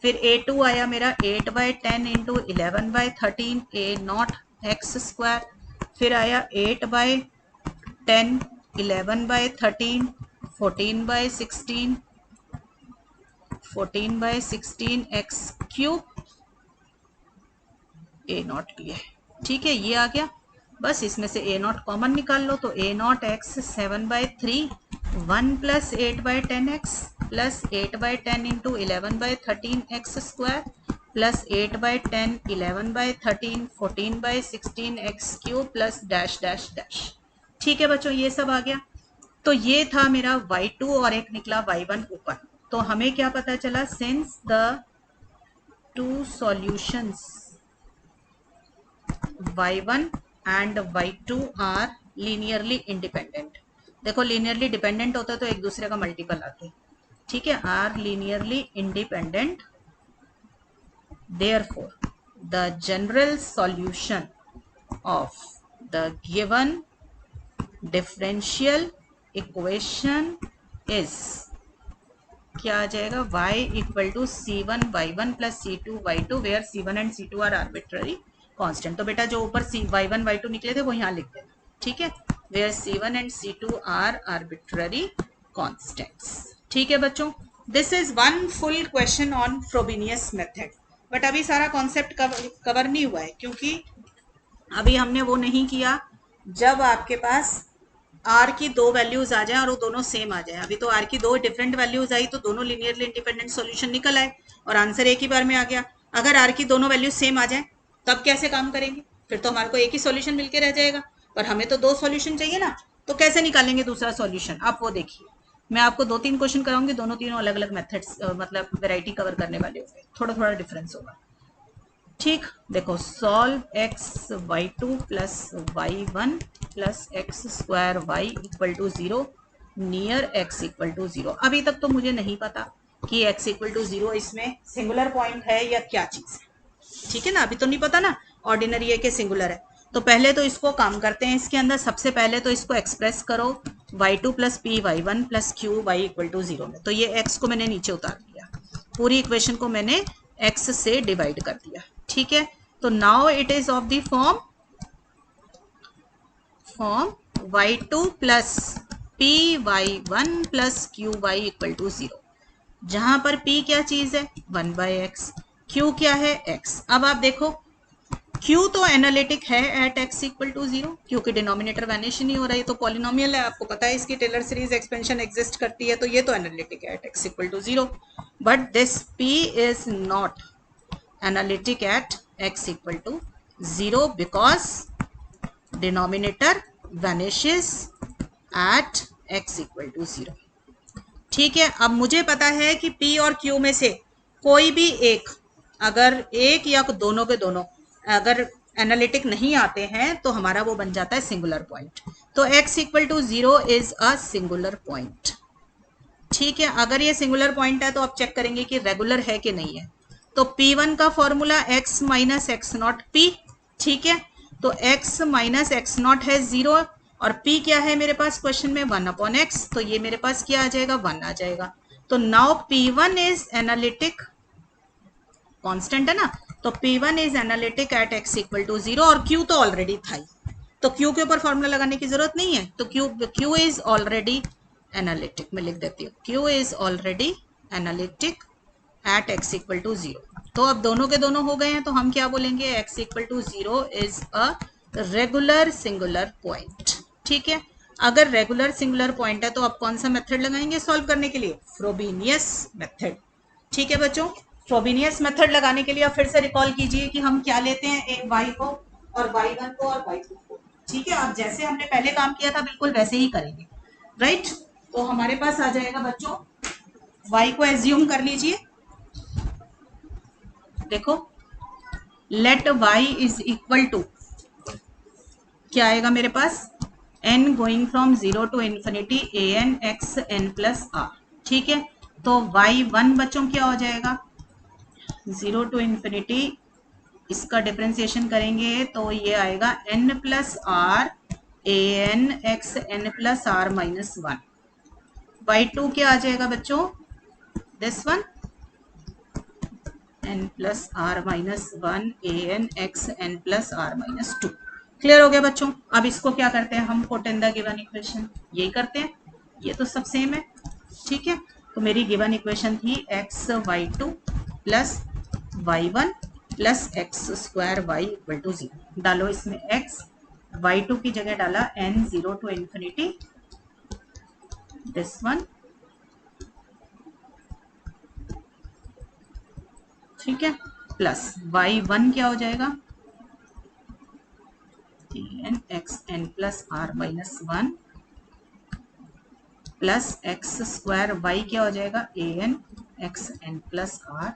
फिर a2 आया मेरा 8/10 इंटू 11/13 a0 x स्क्वायर, फिर आया 8/10 11/13 14/16 x क्यूब a0 भी है। ठीक है, ये आ गया, बस इसमें से a0 कॉमन निकाल लो, तो a0 x 7/3 1 plus 8/10 x plus 8/10 into 11/13 x square plus 8/10 11/13 14/16 x cube plus dash dash dash. ठीक है बच्चों, ये सब आ गया। तो ये था मेरा y2 और एक निकला y1 ऊपर। तो हमें क्या पता चला, since the two solutions y1 and y2 are linearly independent, देखो लीनियरली डिपेंडेंट होता है तो एक दूसरे का मल्टीपल आते हैं। ठीक है, are linearly independent, therefore the general solution of the given differential equation is क्या आ जाएगा, y equal to c1 y1 plus c2 y2 where c1 and c2 are arbitrary constant. तो बेटा जो ऊपर y1 y2 निकले थे वो यहाँ लिख देना। ठीक है, where c1 and c2 are arbitrary constants. ठीक है बच्चों, this is one full question on Frobenius method, but अभी सारा कॉन्सेप्ट कवर नहीं हुआ है, क्योंकि अभी हमने वो नहीं किया जब आपके पास r की दो वैल्यूज आ जाए और वो दोनों सेम आ जाए। अभी तो r की दो डिफरेंट वैल्यूज आई तो दोनों लीनियरली इंडिपेंडेंट सॉल्यूशन निकल आए और आंसर एक ही बार में आ गया। अगर r की दोनों वैल्यूज सेम आ जाए तब कैसे काम करेंगे, फिर तो हमारे को एक ही सॉल्यूशन मिलके रह जाएगा, पर हमें तो दो सॉल्यूशन चाहिए ना, तो कैसे निकालेंगे दूसरा सॉल्यूशन, आप वो देखिए। मैं आपको 2-3 क्वेश्चन कराऊंगी, दोनों तीनों अलग अलग मेथड्स मतलब वेराइटी कवर करने वाले होंगे, थोड़ा थोड़ा डिफरेंस होगा। ठीक, देखो solve x y2 plus y1 plus x square y equal to 0 near x equal to 0। अभी तक तो मुझे नहीं पता कि x इक्वल टू 0 इसमें सिंगुलर पॉइंट है या क्या चीज है। ठीक है ना, अभी तो नहीं पता ना ऑर्डिनरी है कि सिंगुलर है। तो पहले तो इसको काम करते हैं, इसके अंदर सबसे पहले तो इसको एक्सप्रेस करो y2 plus p y1 plus q y equal to 0 में। तो ये x को मैंने नीचे उतार दिया, पूरी इक्वेशन को मैंने x से डिवाइड कर दिया। ठीक है, तो now it is of the form y2 plus p y1 plus q y equal to 0, जहां पर p क्या चीज है 1/x, q क्या है x। अब आप देखो q तो एनालिटिक है एट x इक्वल टू 0, क्योंकि डिनोमिनेटर वैनिश नहीं हो रहा है, तो पॉलिनोमियल है, आपको पता है इसकी टेलर सीरीज एक्सपेंशन एग्जिस्ट करती है, तो ये तो एनालिटिक है at x equal to 0। But this p is not analytic at x equal to 0 because denominator vanishes at x equal to 0। ठीक है, अब मुझे पता है कि p और q में से कोई भी एक, अगर एक या दोनों के दोनों अगर एनालिटिक नहीं आते हैं तो हमारा वो बन जाता है सिंगुलर पॉइंट। तो x equal to 0 is a singular point. ठीक है, अगर ये सिंगुलर पॉइंट है तो आप चेक करेंगे कि रेगुलर है कि नहीं है। तो P1 का formula x minus x not P. ठीक है, तो x माइनस एक्स नॉट है 0, और p क्या है मेरे पास क्वेश्चन में 1/x, तो ये मेरे पास क्या आ जाएगा 1 आ जाएगा। तो now p1 is analytic constant है ना, तो p1 is analytic at x equal to 0 और q तो ऑलरेडी था ही, तो q के ऊपर फॉर्मूला लगाने की जरूरत नहीं है, तो q इज ऑलरेडी एनालिटिक, मैं लिख देती हूँ q is already analytic at x equal to 0। तो अब दोनों के दोनों हो गए हैं, तो हम क्या बोलेंगे x equal to 0 is a regular singular point. ठीक है, अगर रेगुलर सिंगुलर पॉइंट है तो आप कौन सा मेथड लगाएंगे सॉल्व करने के लिए, फ्रोबेनियस मेथड। ठीक है बच्चों, फ्रोबेनियस मेथड लगाने के लिए आप फिर से रिकॉल कीजिए कि हम क्या लेते हैं, एक y को और y1 को और y2 को। ठीक है, अब जैसे हमने पहले काम किया था बिल्कुल वैसे ही करेंगे, राइट। तो हमारे पास आ जाएगा बच्चों, y को एज्यूम कर लीजिए, देखो let y is equal to क्या आएगा मेरे पास, n going from 0 to infinity an x n plus r। ठीक है, तो y1 बच्चों क्या हो जाएगा 0 टू इन्फिनिटी, इसका डिफरेंशिएशन करेंगे तो ये आएगा n plus r an x n plus r minus 1। y2 क्या आ जाएगा बच्चों, this one n plus r minus 1 an x n plus r minus 2। Clear हो गया बच्चों। अब इसको क्या करते हैं हम, put in the given equation, यही करते हैं, ये तो सब सेम है। ठीक है, तो मेरी गिवन इक्वेशन थी x y two plus y one plus x square y equal to 0। डालो इसमें x, y2 की जगह डाला n 0 to infinity this one. ठीक है, प्लस y1 क्या हो जाएगा an x n plus r minus 1 plus x square y क्या हो जाएगा an x n plus r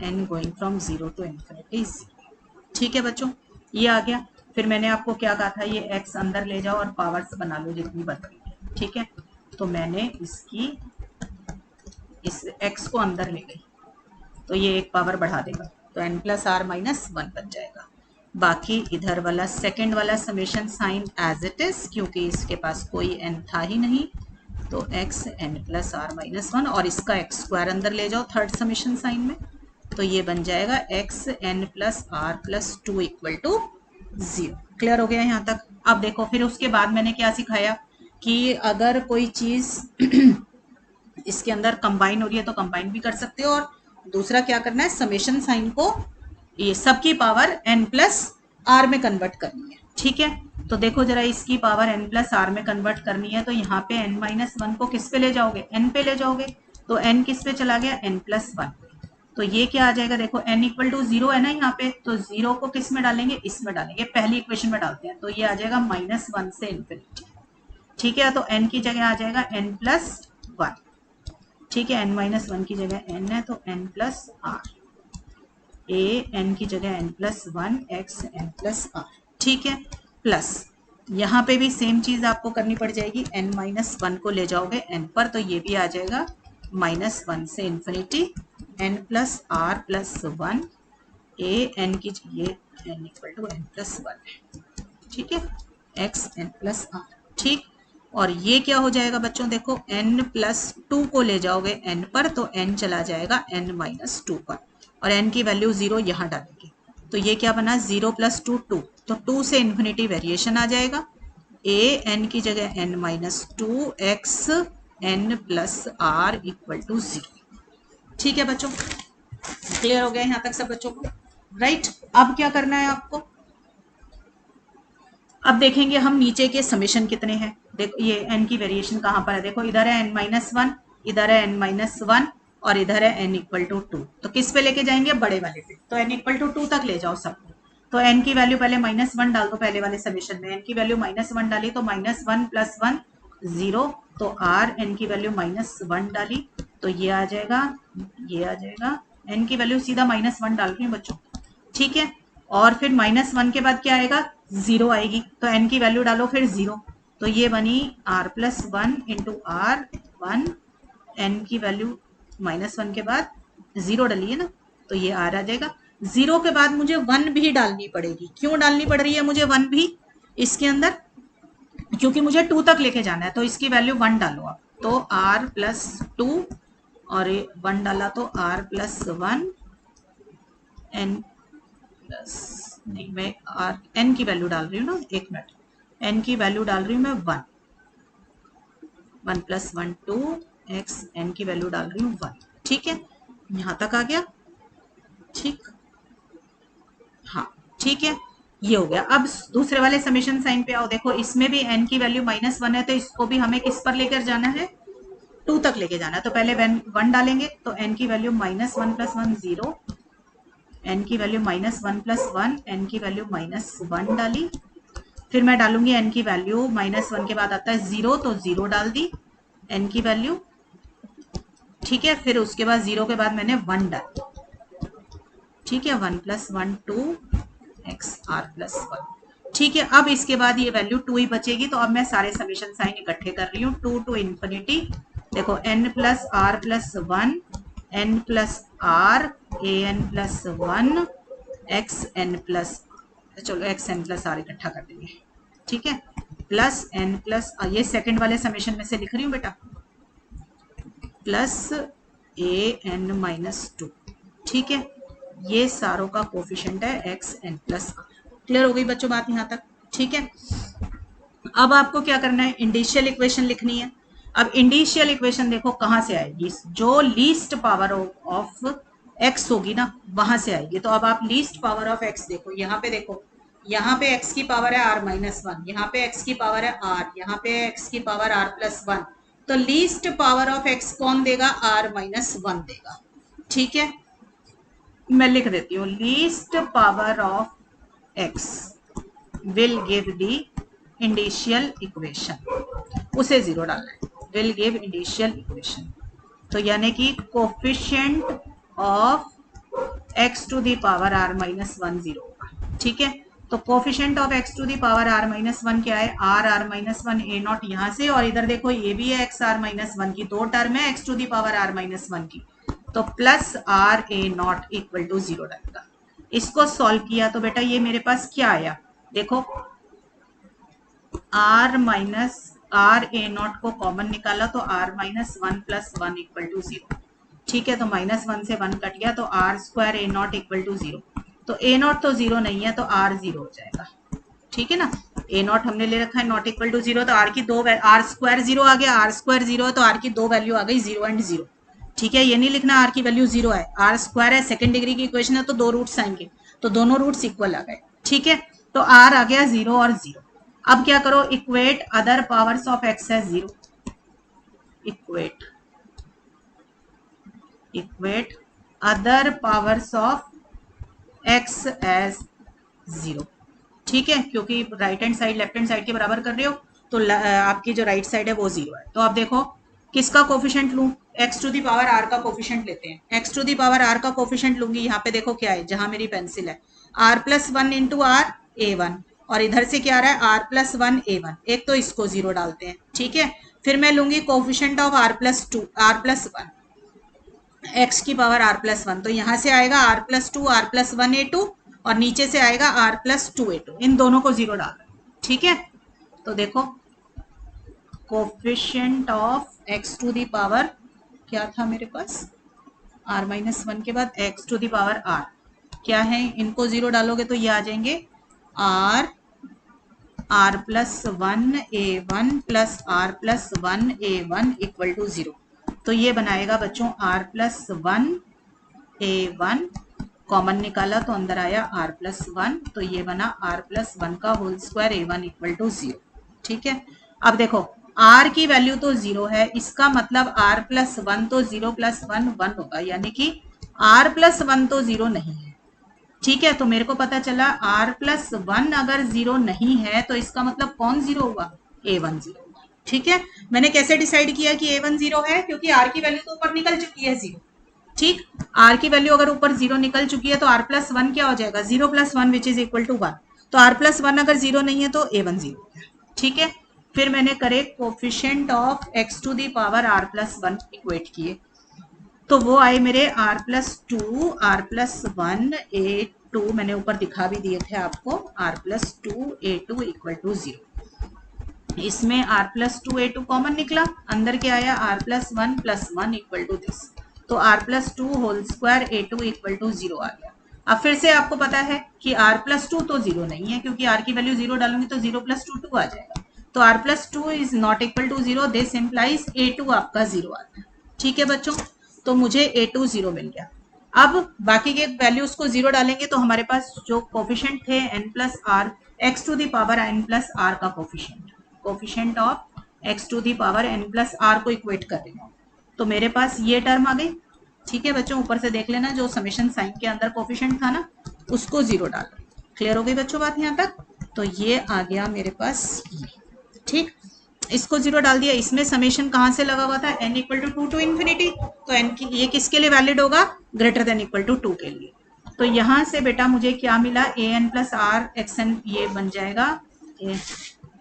n going from 0 to infinity 0। ठीक है बच्चों, ये आ गया। फिर मैंने आपको क्या कहा था, ये x अंदर ले जाओ और पावर्स बना लो जितनी बन रही है। ठीक है, तो मैंने इसकी इस x को अंदर ले गई तो ये एक पावर बढ़ा देगा, तो n प्लस आर माइनस 1 बन जाएगा। बाकी इधर वाला सेकंड वाला summation sign as it is, क्योंकि इसके पास कोई n था ही नहीं, तो x n plus r minus 1 और इसका x स्क्वायर अंदर ले जाओ थर्ड समेशन साइन में, तो ये बन जाएगा x n plus r plus 2 equal to 0। Clear हो गया यहाँ तक। अब देखो फिर उसके बाद मैंने क्या सिखाया कि अगर कोई चीज इसके अंदर कंबाइन हो रही है तो कंबाइन भी कर सकते हो, और दूसरा क्या करना है, समेशन साइन को ये सबकी पावर n प्लस आर में कन्वर्ट करनी है। ठीक है, तो देखो जरा इसकी पावर n प्लस आर में कन्वर्ट करनी है, तो यहाँ पे n माइनस 1 को किस पे ले जाओगे, n पे ले जाओगे, तो n किस पे चला गया, n प्लस 1। तो ये क्या आ जाएगा, देखो n इक्वल टू 0 है ना यहाँ पे, तो 0 को किस में डालेंगे, इसमें डालेंगे, पहली इक्वेशन में डालते हैं, तो ये आ जाएगा -1 से इन्फिनिटी। ठीक है, तो n की जगह आ जाएगा n प्लस 1। ठीक है, n माइनस 1 की जगह n है तो n plus r, a n की जगह n plus 1 x n plus r. ठीक है, प्लस यहाँ पे भी सेम चीज आपको करनी पड़ जाएगी, n माइनस 1 को ले जाओगे n पर, तो ये भी आ जाएगा -1 से infinity n plus r plus 1 a n की ये n equal to n plus 1 है। ठीक है, x n प्लस आर। ठीक, और ये क्या हो जाएगा बच्चों, देखो n प्लस 2 को ले जाओगे n पर, तो n चला जाएगा n माइनस 2 पर, और n की वैल्यू 0 यहाँ डालेंगे, तो ये क्या बना 0 प्लस 2 2, तो 2 से इन्फिनिटी वेरिएशन आ जाएगा, a n की जगह n minus 2 x n plus r equal to 0। ठीक है बच्चों, क्लियर हो गया यहाँ तक सब बच्चों को, राइट। अब क्या करना है आपको, अब देखेंगे हम नीचे के समेशन कितने हैं। देखो ये n की वेरिएशन कहाँ पर है, देखो इधर है n माइनस 1, इधर है n माइनस 1 और इधर है n इक्वल टू 2, तो किस पे लेके जाएंगे, बड़े वाले पे, तो n इक्वल टू 2 तक ले जाओ सबको। तो n की वैल्यू पहले -1 डाल दो, पहले वाले समेशन में n की वैल्यू -1 डाली, तो -1 प्लस 1 0, तो r n की वैल्यू -1 डाली, तो ये आ जाएगा, ये आ जाएगा, n की वैल्यू सीधा -1 डाल रही हूँ बच्चों। ठीक है, और फिर -1 के बाद क्या आएगा, 0 आएगी, तो n की वैल्यू डालो फिर 0, तो ये बनी r plus 1 into r 1, n की वैल्यू -1 के बाद 0 डालिए ना, तो ये r आ जाएगा। 0 के बाद मुझे 1 भी डालनी पड़ेगी, क्यों डालनी पड़ रही है मुझे 1 भी इसके अंदर, क्योंकि मुझे 2 तक लेके जाना है, तो इसकी वैल्यू 1 डालो आप, तो r प्लस 2 और 1 डाला तो r प्लस 1 n प्लस, नहीं मैं r n की वैल्यू डाल रही हूँ ना, एक मिनट, n की वैल्यू डाल रही हूँ मैं 1 प्लस 1 2 x, n की वैल्यू डाल रही हूँ 1। ठीक है, यहां तक आ गया। ठीक, हाँ ठीक है, ये हो गया। अब दूसरे वाले समेशन साइन पे आओ, देखो इसमें भी n की वैल्यू -1 है, तो इसको भी हमें किस पर लेकर जाना है, 2 तक लेके जाना है। तो पहले 1 डालेंगे, तो n की वैल्यू -1 प्लस 1 0, n की वैल्यू -1 प्लस 1, n की वैल्यू -1 डाली। फिर मैं डालूंगी n की वैल्यू, -1 के बाद आता है 0, तो 0 डाल दी n की वैल्यू। ठीक है, फिर उसके बाद 0 के बाद मैंने 1 डाली। ठीक है, 1 प्लस 1 2 एक्स आर प्लस 1। ठीक है, अब इसके बाद ये वैल्यू 2 ही बचेगी, तो अब मैं सारे समेशन साइन इकट्ठे कर रही हूँ, 2 टू इन्फिनिटी। देखो n plus r plus 1, n plus r, a n plus 1, x n plus, चलो एक्स एन प्लस आर इकट्ठा कर देंगे। ठीक है, प्लस n प्लस, ये सेकंड वाले समेशन में से लिख रही हूँ बेटा, प्लस ए एन माइनस 2। ठीक है, ये सारों का कोफिशिएंट है एक्स एन प्लस। क्लियर हो गई बच्चों बात यहाँ तक? ठीक है, अब आपको क्या करना है, इंडिशियल इक्वेशन लिखनी है। अब इंडिशियल इक्वेशन देखो कहाँ से आएगी, जो लीस्ट पावर ऑफ एक्स होगी ना, वहां से आएगी। तो अब आप लीस्ट पावर ऑफ एक्स देखो, यहाँ पे देखो, यहाँ पे एक्स की पावर है r -1, यहाँ पे एक्स की पावर है r, यहाँ पे एक्स की पावर r प्लस 1। तो लीस्ट पावर ऑफ एक्स कौन देगा, r -1 देगा। ठीक है, मैं लिख देती हूँ, least power of x will give the indicial equation, उसे 0 डालना है, विल गिव इंडिशियल इक्वेशन। तो यानी कि coefficient of x to the power r -1 0। ठीक है, तो coefficient of x to the power r -1 क्या है, r -1 a नॉट यहाँ से, और इधर देखो ये भी है x r -1 की, दो टर्म है x to the power r -1 की, तो plus r a not equal to 0 डालेगा। इसको सॉल्व किया तो बेटा ये मेरे पास क्या आया, देखो r minus r a not को कॉमन निकाला तो r -1 प्लस 1 इक्वल टू 0। ठीक है, तो -1 से 1 कट गया, तो r square a not equal to 0। तो a नॉट तो 0 नहीं है, तो r 0 हो जाएगा। ठीक है ना, a नॉट हमने ले रखा है नॉट इक्वल टू 0, तो r की दो, r स्क्वायर 0 आ गया, r स्क्वायर 0 है तो r की दो वैल्यू आ गई 0 एंड 0। ठीक है, ये नहीं लिखना r की वैल्यू 0 है, r स्क्वायर है, सेकंड डिग्री की इक्वेशन है, तो दो रूट्स आएंगे, तो दोनों रूट्स इक्वल आ गए। ठीक है, तो r आ गया 0 और 0। अब क्या करो, equate other powers of x as 0, equate other powers of x as 0। ठीक है, क्योंकि right hand side left hand side के बराबर कर रहे हो, तो आपकी जो राइट साइड है वो 0 है। तो अब देखो किसका कोफिशिएंट लूं, x to the power r का कोफिशिएंट लेते हैं। x to the power r का कोफिशिएंट लूंगी, यहाँ पे देखो क्या है, जहां मेरी पेंसिल है, r plus 1 into r a1, और इधर से क्या आ रहा है r प्लस 1 a1, एक तो इसको 0 डालते हैं। ठीक है, फिर मैं लूंगी coefficient of r plus 2, r plus 1, x की पावर r प्लस 1, तो यहां से आएगा r plus 2 r plus 1 a2, और नीचे से आएगा r प्लस 2 a2, इन दोनों को 0 डाल रहे हैं। ठीक है, तो देखो coefficient of x to the power क्या था मेरे पास, r -1 के बाद x to the power r क्या है, इनको 0 डालोगे तो ये आ जाएंगे r plus 1 a1 plus r plus 1 a1 equal to 0। तो ये बनाएगा बच्चों r प्लस 1 a1, कॉमन निकाला तो अंदर आया r प्लस 1, तो ये बना r प्लस 1 का whole square a1 equal to 0। ठीक है, अब देखो r की वैल्यू तो 0 है, इसका मतलब r प्लस 1 तो 0 प्लस 1 1 होगा, यानी कि r प्लस 1 तो 0 नहीं है। ठीक है, तो मेरे को पता चला r प्लस 1 अगर 0 नहीं है तो इसका मतलब कौन 0 होगा, a1 0 होगा। ठीक है, मैंने कैसे डिसाइड किया कि a1 0 है, क्योंकि r की वैल्यू तो ऊपर निकल चुकी है 0। ठीक, r की वैल्यू अगर ऊपर 0 निकल चुकी है तो r प्लस 1 क्या हो जाएगा, 0 plus 1 which is equal to 1। तो r प्लस 1 अगर 0 नहीं है तो a1 0 है। ठीक है, फिर मैंने करे coefficient of x to the power r plus 1 equate किए, तो वो आए मेरे r plus 2 r plus 1 a2, मैंने ऊपर दिखा भी दिए थे आपको, r plus 2 a2 equal to 0। इसमें r प्लस 2a2 कॉमन निकला, अंदर क्या आया r plus one equal to this, तो r plus two whole square a2 equal to 0 आ गया। अब फिर से आपको पता है कि r प्लस टू तो 0 नहीं है, क्योंकि r की वैल्यू 0 डालूंगी तो 0 प्लस टू 2 आ जाएगा, तो r plus two is not equal to 0, this implies a2 आपका 0 आता है। ठीक है बच्चों, तो मुझे a2 0 मिल गया। अब बाकी के वैल्यूज को 0 डालेंगे तो हमारे पास जो कोफिशिएंट थे n plus r, x to the power n plus r का coefficient of x to the power n plus r को इक्वेट कर देना, तो मेरे पास ये टर्म आ गई। ठीक है बच्चों, ऊपर से देख लेना जो समेशन साइन के अंदर कोफिशिएंट था ना, उसको 0 डाल। क्लियर हो गई बच्चों बात यहाँ तक? तो ये आ गया मेरे पास ये। ठीक, इसको 0 डाल दिया। इसमें समेशन कहाँ से लगा हुआ था, n equal to 2 to infinity, तो n की ये किसके लिए वैलिड होगा, ग्रेटर देन इक्वल टू 2 के लिए। तो यहाँ से बेटा मुझे क्या मिला, a n plus r x n, ये बन जाएगा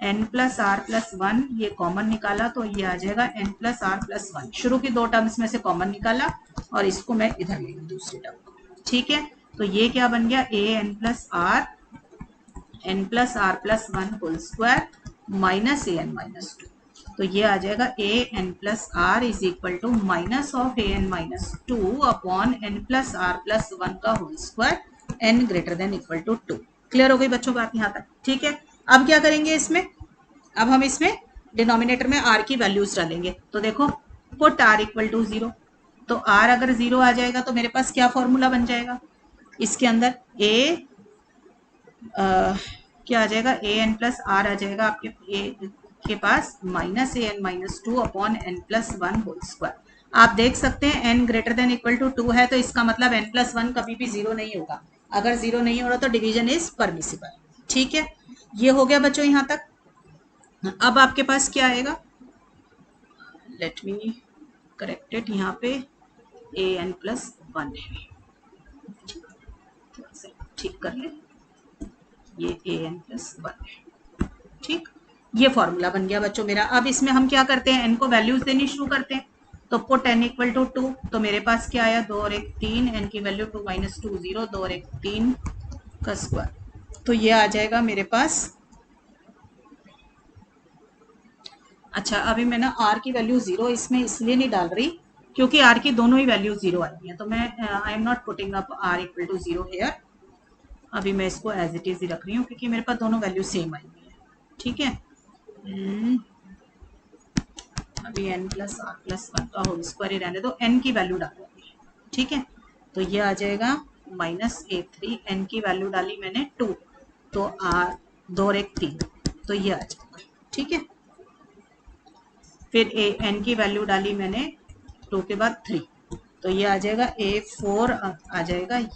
n plus r plus one, ये कॉमन निकाला तो ये आ जाएगा n plus r plus one. शुरू की दो टर्म्स में से कॉमन निकाला और इसको मैं इधर ले लूँ दूसरी टर्म को। ठीक है, तो ये क्या बन गया, a n plus r plus one whole square minus a n minus two, तो ये आ जाएगा a n plus r is equal to minus of a n minus two upon n plus r plus one का whole square n greater than equal to 2। Clear हो गई बच्चों बात यहाँ तक? ठीक है, अब क्या करेंगे इसमें, अब हम इसमें डिनोमिनेटर में r की वैल्यूज डालेंगे। तो देखो पुट r इक्वल टू 0, तो r अगर 0 आ जाएगा तो मेरे पास क्या फॉर्मूला बन जाएगा, इसके अंदर क्या आ जाएगा, ए एन प्लस आर आ जाएगा आपके ए के पास minus a n minus two upon n plus one whole square. आप देख सकते हैं n greater than equal to 2 है, तो इसका मतलब एन प्लस वन कभी भी 0 नहीं होगा। अगर 0 नहीं हो रहा तो डिवीजन इज परमिसिबल। ठीक है, ये हो गया बच्चों यहाँ तक। अब आपके पास क्या आएगा, लेट मी करेक्ट इट, यहाँ पे ए एन प्लस वन है, ठीक कर ले, ये ए एन प्लस वन है। ठीक, ये फॉर्मूला बन गया बच्चों मेरा। अब इसमें हम क्या करते हैं, एन को वैल्यूज देनी शुरू करते हैं। तो पुट एन इक्वल टू 2, तो मेरे पास क्या आया, 2 और 1 3, एन की वैल्यू 2 माइनस 2 0, 2 और 1 3 का स्क्वायर, तो ये आ जाएगा मेरे पास। अच्छा, अभी मैं ना आर की वैल्यू 0 इसमें इसलिए नहीं डाल रही क्योंकि आर की दोनों ही वैल्यू 0 आई है, तो मैं I am not putting up r equal to 0 here. अभी मैं इसको एज इट इज ही रख रही हूँ क्योंकि मेरे पास दोनों वैल्यू सेम आई हुई है। ठीक है, अभी n plus r plus one का होल स्क्वायर ही रहने दो, n की वैल्यू डालेंगे। ठीक है, तो ये आ जाएगा माइनस ए थ्री, एन की वैल्यू डाली मैंने 2, तो आर 2 और 1 3, तो ये आ जाएगा। ठीक है, फिर ए एन की वैल्यू डाली मैंने 2 के बाद 3, तो ये आ जाएगा ए 4 आ जाएगा ये।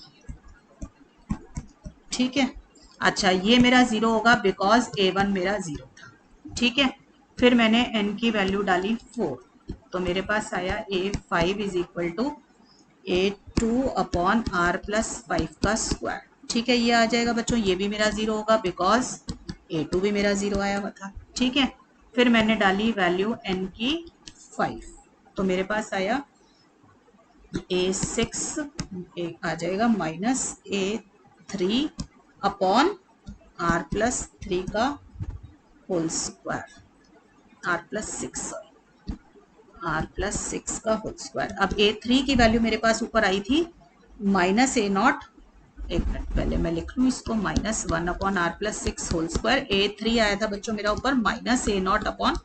ठीक है, अच्छा ये मेरा 0 होगा बिकॉज a1 मेरा 0 था। ठीक है, फिर मैंने n की वैल्यू डाली 4, तो मेरे पास आया a5 is equal to a2 upon r plus 5 का स्क्वायर। ठीक है, ये आ जाएगा बच्चों, ये भी मेरा 0 होगा बिकॉज a2 भी मेरा 0 आया हुआ था। ठीक है, फिर मैंने डाली वैल्यू n की 5, तो मेरे पास आया a6 आ जाएगा minus a3 upon r plus 3 का whole square, r plus 6 r plus 6 का होल स्क्वायर। अब a3 की वैल्यू मेरे पास ऊपर आई थी माइनस ए नॉट, एक मिनट पहले मैं लिख लूँ इसको, minus 1 upon r plus 6 whole square. a3 आया था बच्चों मेरा ऊपर minus a not upon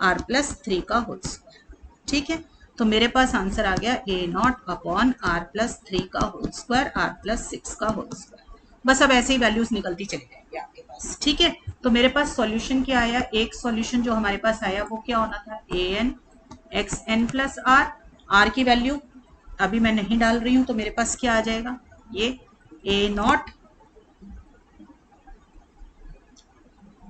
r plus 3 का होल स्क्वायर। ठीक है, तो मेरे पास आंसर आ गया ए नॉट अपॉन आर प्लस 3 का होल स्क्वायर, आर प्लस 6 का होल स्क्वायर। बस अब ऐसे ही वैल्यूज निकलती चली जाएंगी आपके पास। ठीक है, तो मेरे पास सॉल्यूशन क्या आया, एक सॉल्यूशन जो हमारे पास आया वो क्या होना था, a n x n plus r, r की वैल्यू अभी मैं नहीं डाल रही हूं, तो मेरे पास क्या आ जाएगा, ये ए नॉट,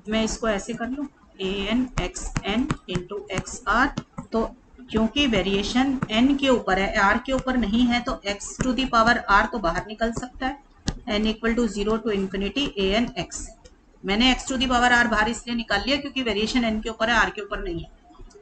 मैं इसको ऐसे कर लूं, a n x n into x r, तो क्योंकि वेरिएशन n के ऊपर है, r के ऊपर नहीं है, तो x to the power r तो बाहर निकल सकता है, n equal to 0 to infinity a n x. मैंने x to the power r बाहर इसलिए निकाल लिया क्योंकि वेरिएशन n के ऊपर है, r के ऊपर नहीं है।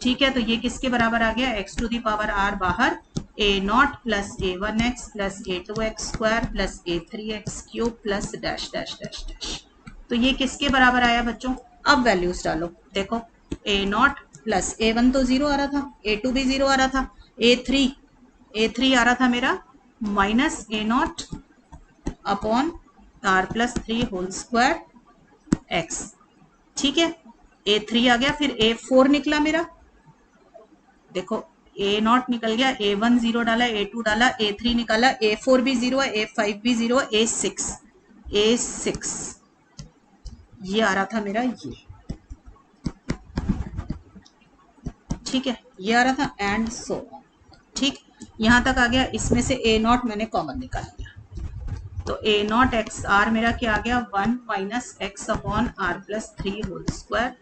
ठीक है, तो ये किसके बराबर आ गया, x to the power r बाहर a naught plus a one x plus a two x square plus a three x cube plus dash dash dash dash. तो ये किसके बराबर आया बच्चों, अब वैल्यूज डालो। देखो ए नॉट प्लस A1 तो 0 आ रहा था, A2 भी 0 आ रहा था, A3 आ रहा था मेरा minus a not upon R+3 whole square x. ठीक है, A3 आ गया, फिर A4 निकला मेरा, देखो ए नॉट निकल गया, A1 0 डाला, A2 डाला, A3 निकाला, A4 भी 0 है, A5 भी 0 है, A6 ये आ रहा था मेरा ये। ठीक है, ये आ रहा था एंड सो। ठीक, यहां तक आ गया। इसमें से ए नॉट मैंने कॉमन निकाल लिया, तो ए नॉट एक्स आर मेरा क्या आ गया 1 minus x upon R+3 whole square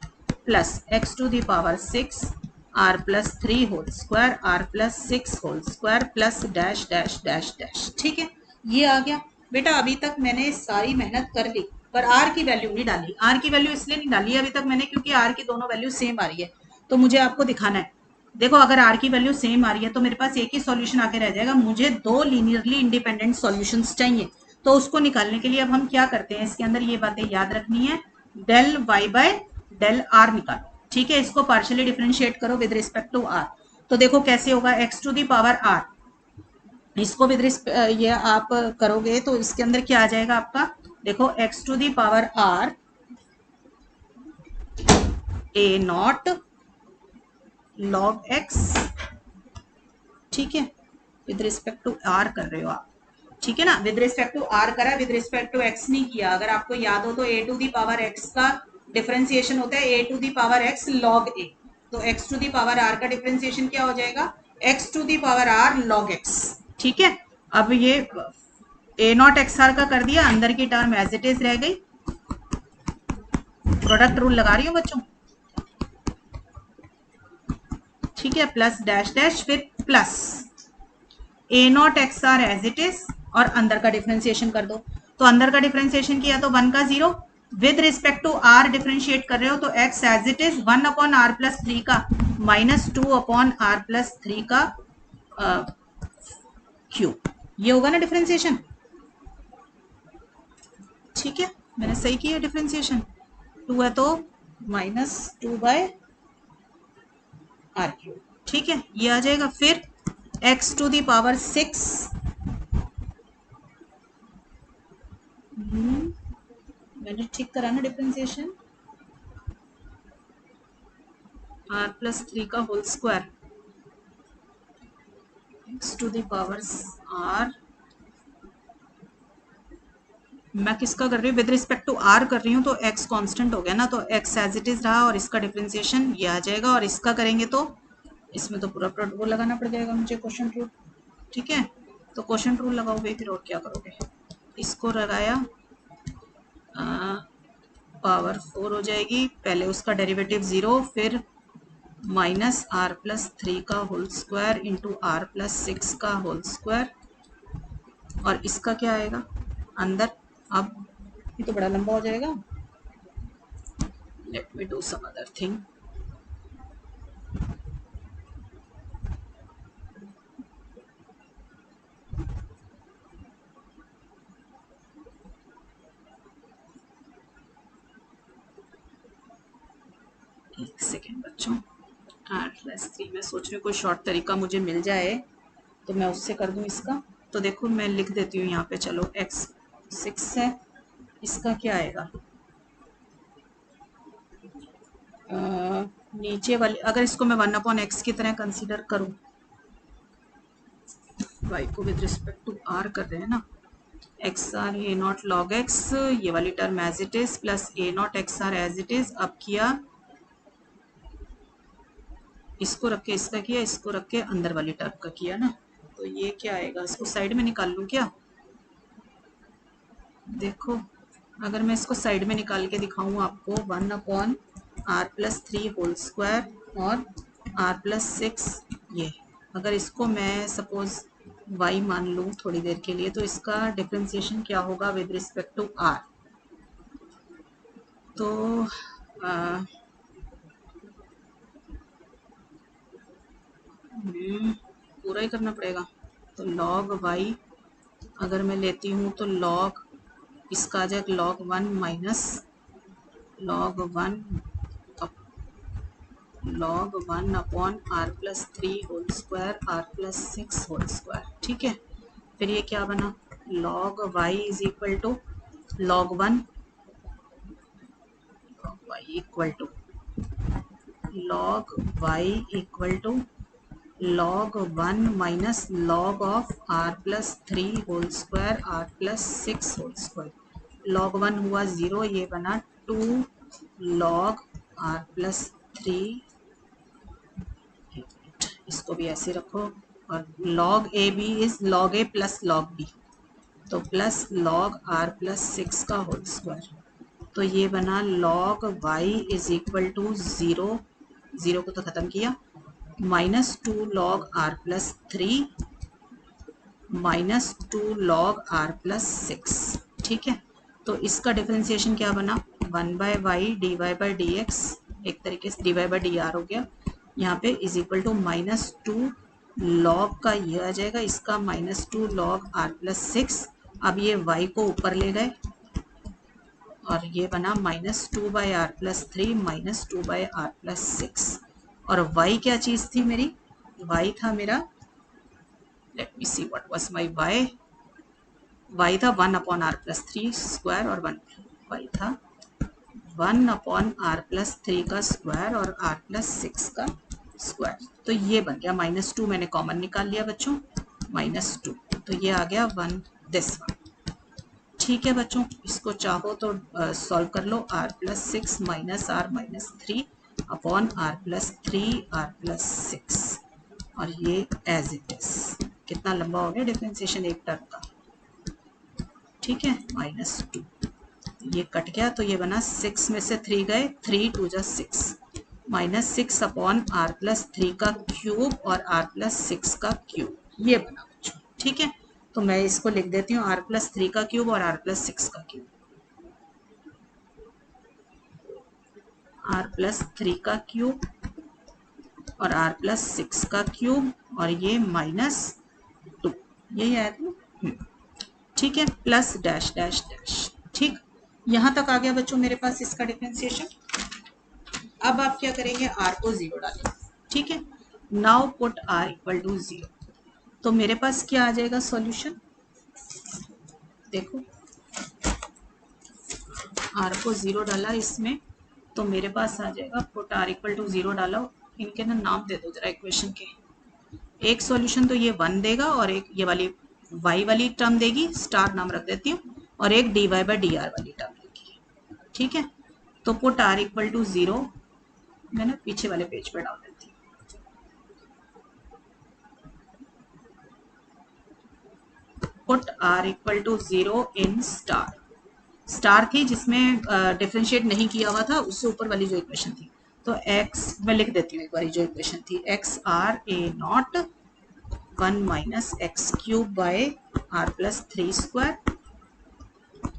plus x to the power 6 R+3 whole square R+6 whole square plus dash dash dash dash. ठीक है, ये आ गया बेटा। अभी तक मैंने सारी मेहनत कर ली, पर आर की वैल्यू नहीं डाली। आर की वैल्यू इसलिए नहीं डाली अभी तक मैंने क्योंकि आर की दोनों वैल्यू सेम आ रही है, तो मुझे आपको दिखाना है। देखो, अगर आर की वैल्यू सेम आ रही है तो मेरे पास एक ही सॉल्यूशन आके रह जाएगा, मुझे दो लीनियरली इंडिपेंडेंट सॉल्यूशंस चाहिए। तो उसको निकालने के लिए अब हम क्या करते हैं, इसके अंदर ये बातें याद रखनी है, del y by del r निकालो। ठीक है, इसको पार्शियली डिफरेंशिएट करो विद रिस्पेक्ट टू आर। तो देखो कैसे होगा, x to the power r, इसको विद ये आप करोगे तो इसके अंदर क्या आ जाएगा आपका, देखो x to the power r a naught log x. ठीक है, विद रिस्पेक्ट टू आर कर रहे हो आप, ठीक है ना, विद रिस्पेक्ट टू आर करा, विद रिस्पेक्ट टू एक्स नहीं किया। अगर आपको याद हो तो a to the power x का डिफरेंशिएशन होता है a to the power x log a, तो x to the power r का डिफरेंशिएशन क्या हो जाएगा, x to the power r log x. ठीक है, अब ये ए नॉट एक्स आर का कर दिया, अंदर की टर्म एज इट इज रह गई। प्रोडक्ट रूल लगा रही हूँ बच्चों, ठीक है, प्लस डैश डैश फिर plus a naught x r as it is और अंदर का डिफरेंशिएशन कर दो। तो अंदर का डिफरेंशिएशन किया तो 1 का 0, with respect to r differentiate कर रहे हो तो x as it is 1 upon R+3 का माइनस 2 अपॉन R+3 का क्यूब, ये होगा ना डिफरेंशिएशन। ठीक है, मैंने सही किया डिफरेंशिएशन, 2 है तो -2 बाय R3। ठीक है, ये आ जाएगा। फिर x टू दी पावर 6 मैंने ठीक करा ना डिफरेंशिएशन, R+3 का whole square x to the power r, मैं किसका कर रही हूँ, विद रिस्पेक्ट टू r कर रही हूँ, तो x कांस्टेंट हो गया ना, तो x एज इट इज रहा और इसका डिफरेंशिएशन ये आ जाएगा, और इसका करेंगे तो इसमें तो पूरा वो लगाना पड़ जाएगा मुझे, क्वेश्चन रूल। ठीक है, तो क्वेश्चन रूल लगाओगे फिर और क्या करोगे, इसको लगाया पावर 4 हो जाएगी, पहले उसका डेरिवेटिव 0, फिर माइनस R+3 का होल स्क्वायर इंटू R+6 का होल स्क्वायर, और इसका क्या आएगा अंदर। अब ये तो बड़ा लंबा हो जाएगा, let me do some other thing. एक सेकेंड बच्चों, R+3 मैं सोच रही हूँ कोई शॉर्ट तरीका मुझे मिल जाए तो मैं उससे कर दूँ इसका। तो देखो मैं लिख देती हूँ यहाँ पे, चलो x 6 है, इसका क्या आएगा नीचे वाली, अगर इसको मैं 1/x की तरह कंसीडर करूँ, y को विद रिस्पेक्ट टू r कर रहे हैं ना, x r a naught log x, ये वाली term as it is plus a naught x r as it is. अब किया इसको रख के इसका किया, इसको रख के अंदर वाली टर्म का किया ना, तो ये क्या आएगा, इसको साइड में निकाल लूँ क्या, देखो अगर मैं इसको साइड में निकाल के दिखाऊं आपको, 1/R+3 होल स्क्वायर और R+6, ये अगर इसको मैं सपोज y मान लूँ थोड़ी देर के लिए, तो इसका डिफरेंशिएशन क्या होगा विद रिस्पेक्ट टू r, तो पूरा ही करना पड़ेगा। तो log y अगर मैं लेती हूँ तो log इसका आ जाएगा log 1 minus log 1 log 1 upon r plus 3 whole square r plus 6 whole square. ठीक है, फिर ये क्या बना, log y is equal to log 1 log y equal to log 1 minus log of r plus 3 whole square r plus 6 whole square. log 1 हुआ 0, ये बना 2 log r plus 3, इसको भी ऐसे रखो, और log a b is log a plus log b, तो plus log r plus 6 का होल स्क्वायर। तो ये बना log y is equal to 0, 0 को तो ख़त्म किया, minus 2 log r plus 3 minus 2 log r plus 6। ठीक है, तो इसका डिफरेंशिएशन क्या बना, 1 by y d y by d x, एक तरीके से d y by d r हो गया, यहाँ पे is equal to minus 2 log का ये आ जाएगा, इसका माइनस 2 log r प्लस 6। अब ये y को ऊपर ले गए और ये बना minus 2 by r plus 3 minus 2 by r plus 6। और y क्या चीज़ थी मेरी, y था मेरा, let me see what was my y था 1 अपॉन आर प्लस 3 स्क्वायर, और y था 1 अपॉन आर प्लस 3 का स्क्वायर और आर प्लस 6 का स्क्वायर। तो ये बन गया माइनस 2, मैंने कॉमन निकाल लिया बच्चों, माइनस 2, तो ये आ गया 1 दिस वन। ठीक है बच्चों, इसको चाहो तो सॉल्व कर लो, r plus 6 minus r minus 3 upon r plus 3 r plus 6, और ये एज इट इज। कितना लंबा हो गया डिफरेंशिएशन एक टर्म का। ठीक है, माइनस 2, ये कट गया, तो ये बना 6 में से 3 गए, 3 2 जा 6, माइनस 6 अपॉन आर प्लस 3 का क्यूब और आर प्लस 6 का क्यूब, ये बना बच्चों। ठीक है, तो मैं इसको लिख देती हूँ, आर प्लस 3 का क्यूब और आर प्लस 6 का क्यूब, आर प्लस 3 का क्यूब और आर प्लस 6 का क्यूब, और ये माइनस 2, यही आया था। ठीक है, प्लस डैश डैश डैश। ठीक, यहाँ तक आ गया बच्चों मेरे पास इसका डिफरेंशिएशन। अब आप क्या करेंगे, r को 0 डालेंगे। ठीक है, now put r equal to 0, तो मेरे पास क्या आ जाएगा सॉल्यूशन, देखो r को 0 डाला इसमें, तो मेरे पास आ जाएगा, पुट r इक्वल टू 0 डाला, इनके ना नाम दे दो जरा इक्वेशन के। एक सॉल्यूशन तो ये 1 देगा, और एक ये वाली y वाली टर्म देगी, स्टार नाम रख देती हूँ, और एक dy बाई डी आर वाली टर्म देगी। ठीक है, तो पुट r इक्वल टू 0, मैंने पीछे वाले पेज पे डाल देती हूँ। Put r equal to 0 in star, star थी जिसमें डिफरेंशिएट नहीं किया हुआ था, उससे ऊपर वाली जो इक्वेशन थी, तो x मैं लिख देती हूँ एक बार, जो इक्वेशन थी x r a naught 1 minus x cube by r plus 3 square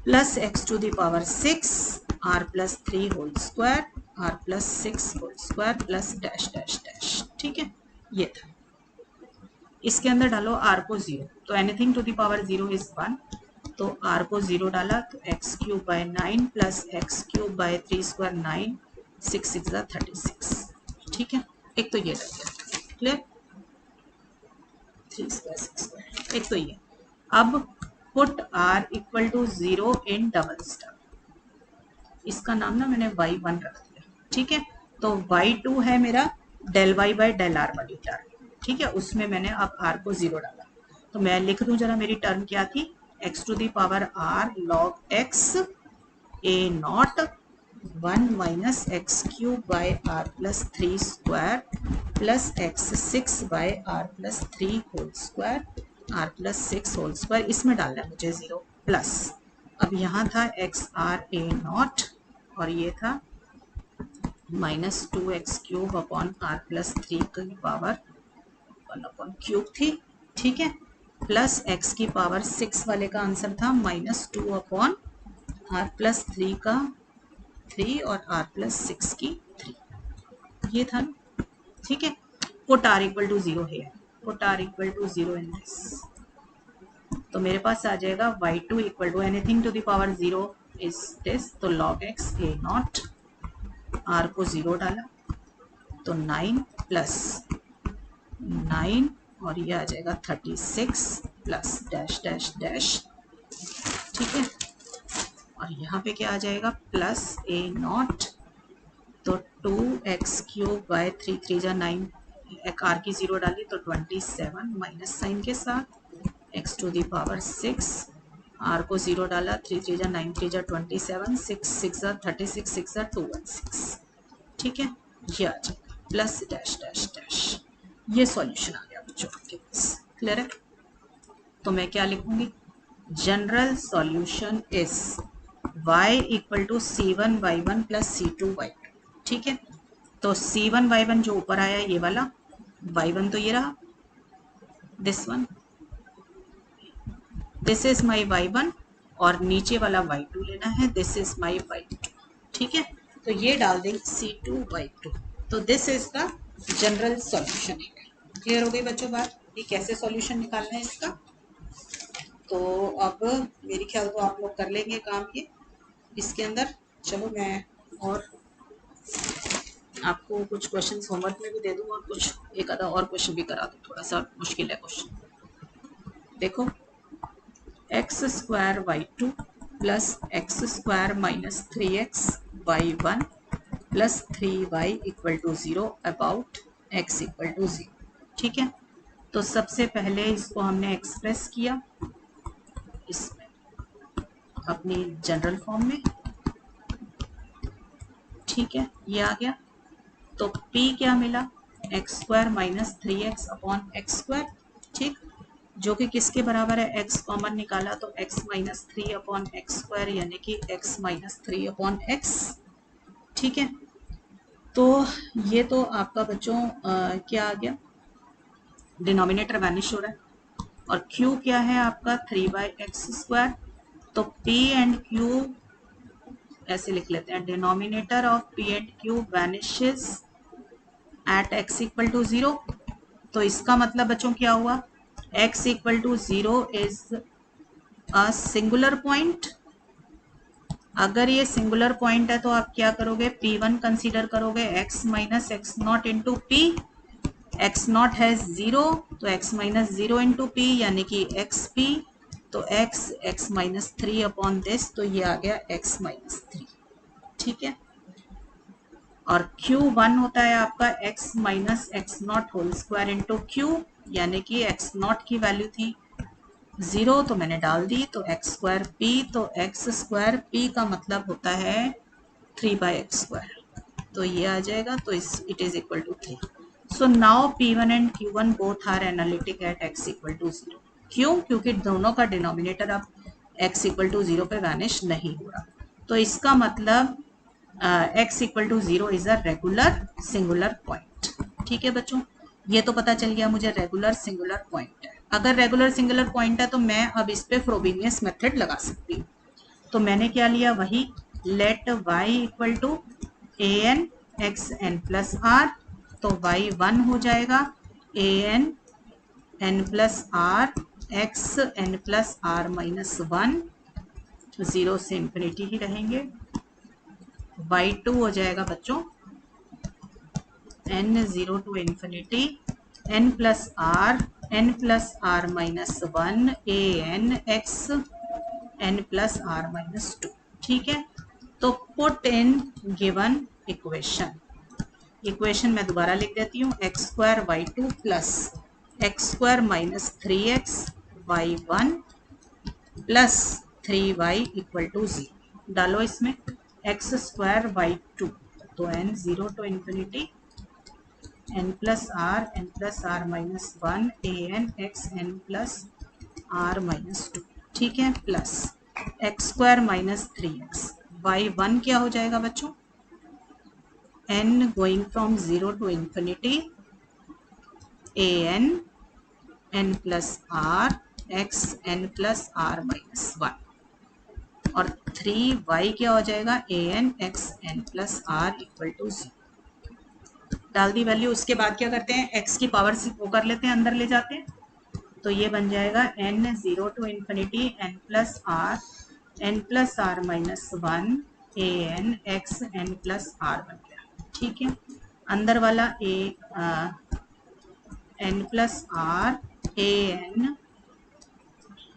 plus x to the power 6 r plus 3 whole square r plus 6 whole square plus dash dash dash. ठीक है, ये था, इसके अंदर डालो r को 0, तो anything to the power 0 is 1, तो r को 0 डाला, तो x cube by 9 plus x cube by 3 square 9, 6 6 36। ठीक है, एक तो ये रह गया, क्लियर, 3 स्क्वायर 6 स्क्वायर, एक तो ये। अब put r equal to 0 in double star, इसका नाम ना मैंने y1 रख दिया। ठीक है, तो y2 है मेरा del y by del r वाली टर्म। ठीक है, उसमें मैंने अब r को 0 डाला, तो मैं लिख दूं जरा, मेरी टर्म क्या थी, x to the power r log x a nought 1 minus x cube by r plus 3 square plus x 6 by r plus 3 whole square r plus 6 whole square, इसमें डालना है मुझे 0 प्लस, अब यहाँ था एक्स आर ए नॉट, और ये था minus 2 x cube upon r plus 3 की पावर 1 अपॉन क्यूब थी। ठीक है, प्लस एक्स की पावर 6 वाले का आंसर था माइनस 2 अपॉन आर प्लस 3 का 3 और आर प्लस 6 की 3, ये था ना। ठीक है, पुट आर इक्वल टू 0 है, put r equal to 0 in this, तो मेरे पास आ जाएगा y2 equal to anything to the power 0 is this, तो log x a nought, r को 0 डाला, तो 9 प्लस 9 और ये आ जाएगा 36 प्लस डैश डैश डैश, ठीक है। और यहाँ पे क्या आ जाएगा प्लस ए नॉट, तो 2x क्यूब बाय 3 3 जा 9, एक आर की 0 डाली तो 27 माइनस साइन के साथ x to the power 6, r को 0 डाला 3 3 जा 9 3 जा 27, 6 6 जा 36 6 जा 216, ठीक है। ये आ जाएगा प्लस डैश डैश डैश। ये सॉल्यूशन आ गया बच्चों आपके पास, क्लियर है। तो मैं क्या लिखूंगी, general solution is y equal to c1y1 plus c2y2, ठीक है। तो c1y1 जो ऊपर आया ये वाला, y1 तो ये रहा, this one, this is my y1, और नीचे वाला y2 लेना है, दिस इज माई y2, ठीक है। तो ये डाल देंगे c2y2, तो this is the general solution. Clear हो गई बच्चों बात, ये कैसे सॉल्यूशन निकालना है इसका। तो अब मेरी ख्याल तो आप लोग कर लेंगे काम ये इसके अंदर। चलो मैं और आपको कुछ क्वेश्चंस होमवर्क में भी दे दूँ और कुछ एक आधा और क्वेश्चन भी करा दूँ, थोड़ा सा मुश्किल है क्वेश्चन। देखो, x square y two plus x square minus 3x y1 plus 3y equal to 0 about x equal to 0, ठीक है। तो सबसे पहले इसको हमने एक्सप्रेस किया इसमें अपनी जनरल फॉर्म में, ठीक है। ये आ गया, तो p क्या मिला, x square minus 3x upon x square, ठीक, जो कि किसके बराबर है, x कॉमन निकाला तो x minus 3 upon x square, यानी कि x माइनस 3 अपॉन एक्स, ठीक है। तो ये तो आपका बच्चों क्या आ गया, डिनोमिनेटर वैनिश हो रहा है, और q क्या है आपका 3/x स्क्वायर। तो p एंड q ऐसे लिख लेते हैं, denominator of p and q vanishes at x equal to 0। तो इसका मतलब बच्चों क्या हुआ, x equal to 0 is a singular point. अगर ये सिंगुलर पॉइंट है तो आप क्या करोगे, p1 कंसीडर करोगे, x minus x not into P, x not has 0 तो x माइनस 0 इंटू पी यानी कि xp, तो x माइनस 3 अपॉन दिस, तो ये आ गया x माइनस 3, ठीक है। और Q1 होता है आपका x minus x not whole square into क्यू, यानी कि एक्स नॉट की वैल्यू थी 0 तो मैंने डाल दी, तो एक्स स्क्वायर पी, तो एक्स स्क्वायर पी का मतलब होता है 3/x स्क्वायर, तो ये आ जाएगा, तो it is equal to 3। So now P1 and Q1 both are analytic at x equal to 0। क्यों, क्योंकि दोनों का डिनोमिनेटर अब x इक्वल टू 0 पे वैनिश नहीं हो रहा, तो इसका मतलब x equal to 0 is a regular singular point, ठीक है बच्चों। ये तो पता चल गया मुझे रेगुलर सिंगुलर पॉइंट है। अगर रेगुलर सिंगुलर पॉइंट है तो मैं अब इस पे फ्रोबेनियस मेथड लगा सकती हूँ। तो मैंने क्या लिया, वही let y equal to a n x n plus r, तो y1 हो जाएगा a n n plus r x n plus r minus 1, 0 से इंफिनिटी ही रहेंगे। y2 हो जाएगा बच्चों n 0 to infinity n plus r minus 1 a n x n plus r minus 2, ठीक है। तो पुट इन गिवन इक्वेशन मैं दोबारा लिख देती हूँ, x square y two plus x square minus 3x y1 plus 3y equal to 0, डालो इसमें एक्स स्क्वायर वाई टू, तो n 0 to infinity n plus r minus 1 a n x n plus r minus 2, ठीक है, plus x square minus 3x y1 क्या हो जाएगा बच्चों, n going from 0 to infinity a n n plus r x n plus r minus 1, और 3y क्या हो जाएगा, a n x n plus r equal to 0, डाल दी वैल्यू। उसके बाद क्या करते हैं, x की पावर से वो कर लेते हैं, अंदर ले जाते हैं, तो ये बन जाएगा n 0 to infinity n plus r minus 1 a n x n plus r बन गया, ठीक है। अंदर वाला n plus r a n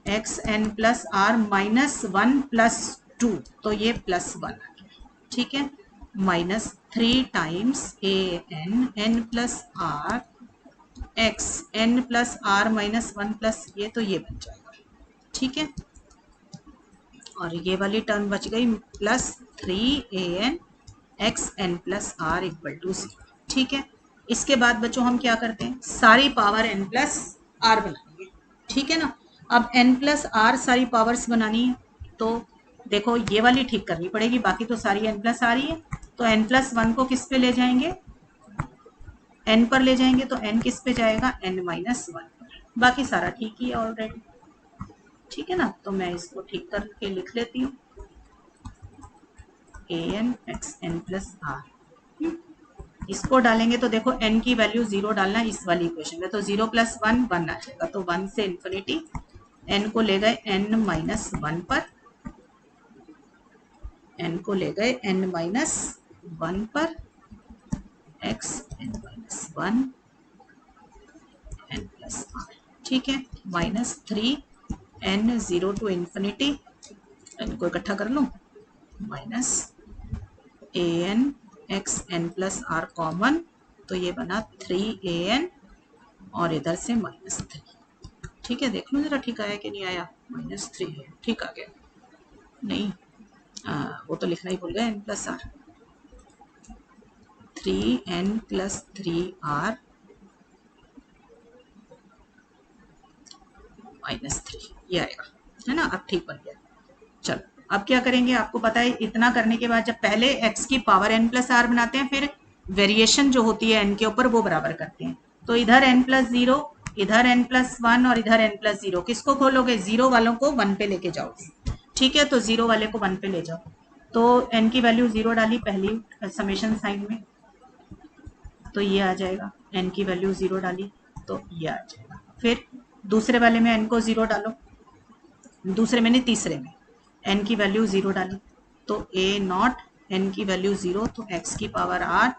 x n plus r minus 1 plus 2, तो ये प्लस 1 आ गया, ठीक है, minus 3 times a n n plus r x n plus r minus 1 plus ये, तो ये बन जाएगा, ठीक है, और ये वाली टर्म बच गई plus 3 a n x n plus r equal to 0, ठीक है। इसके बाद बच्चों हम क्या करते हैं, सारी पावर एन प्लस आर बनाएंगे, ठीक है ना। अब एन प्लस आर सारी पावर्स बनानी है, तो देखो ये वाली ठीक करनी पड़ेगी, बाकी तो सारी एन प्लस आर ही है। तो एन प्लस 1 को किस पे ले जाएंगे, एन पर ले जाएंगे, तो एन किस पे जाएगा, एन माइनस 1 पर, बाकी सारा ठीक ही है ऑलरेडी, ठीक है ना। तो मैं इसको ठीक करके लिख लेती हूँ, a n x n plus r, इसको डालेंगे तो देखो n की वैल्यू 0 डालना इस वाली इक्वेशन में, तो 0 प्लस 1 1 आ जाएगा, तो 1 से इन्फिनिटी n को ले गए n माइनस 1 पर, n को ले गए n माइनस 1 पर, x n minus 1 n plus r, ठीक है, minus 3 n 0 to infinity, n को इकट्ठा कर लो, minus a n x n plus r common, तो ये बना 3an और इधर से माइनस 3, ठीक है, देख लो जरा ठीक आया कि नहीं आया, माइनस 3 है, ठीक आ गया, नहीं वो तो लिखना ही भूल गए, n plus r, 3n plus 3r minus 3, ये आएगा, है ना, अब ठीक बन गया। चलो अब क्या करेंगे, आपको पता है इतना करने के बाद जब पहले x की पावर n प्लस आर बनाते हैं, फिर वेरिएशन जो होती है n के ऊपर वो बराबर करते हैं, तो इधर n प्लस 0, इधर n प्लस 1 और इधर n प्लस 0, किसको खोलोगे, 0 वालों को 1 पे लेके जाओगे, ठीक है, तो 0 वाले को 1 पे ले जाओ, तो n की वैल्यू 0 डाली पहली समेशन साइन में, तो ये आ जाएगा, n की वैल्यू 0 डाली तो ये आ जाएगा, फिर दूसरे वाले में n को 0 डालो, दूसरे में नहीं तीसरे में n की वैल्यू 0 डाली, तो a नॉट n की वैल्यू 0, तो x की पावर r,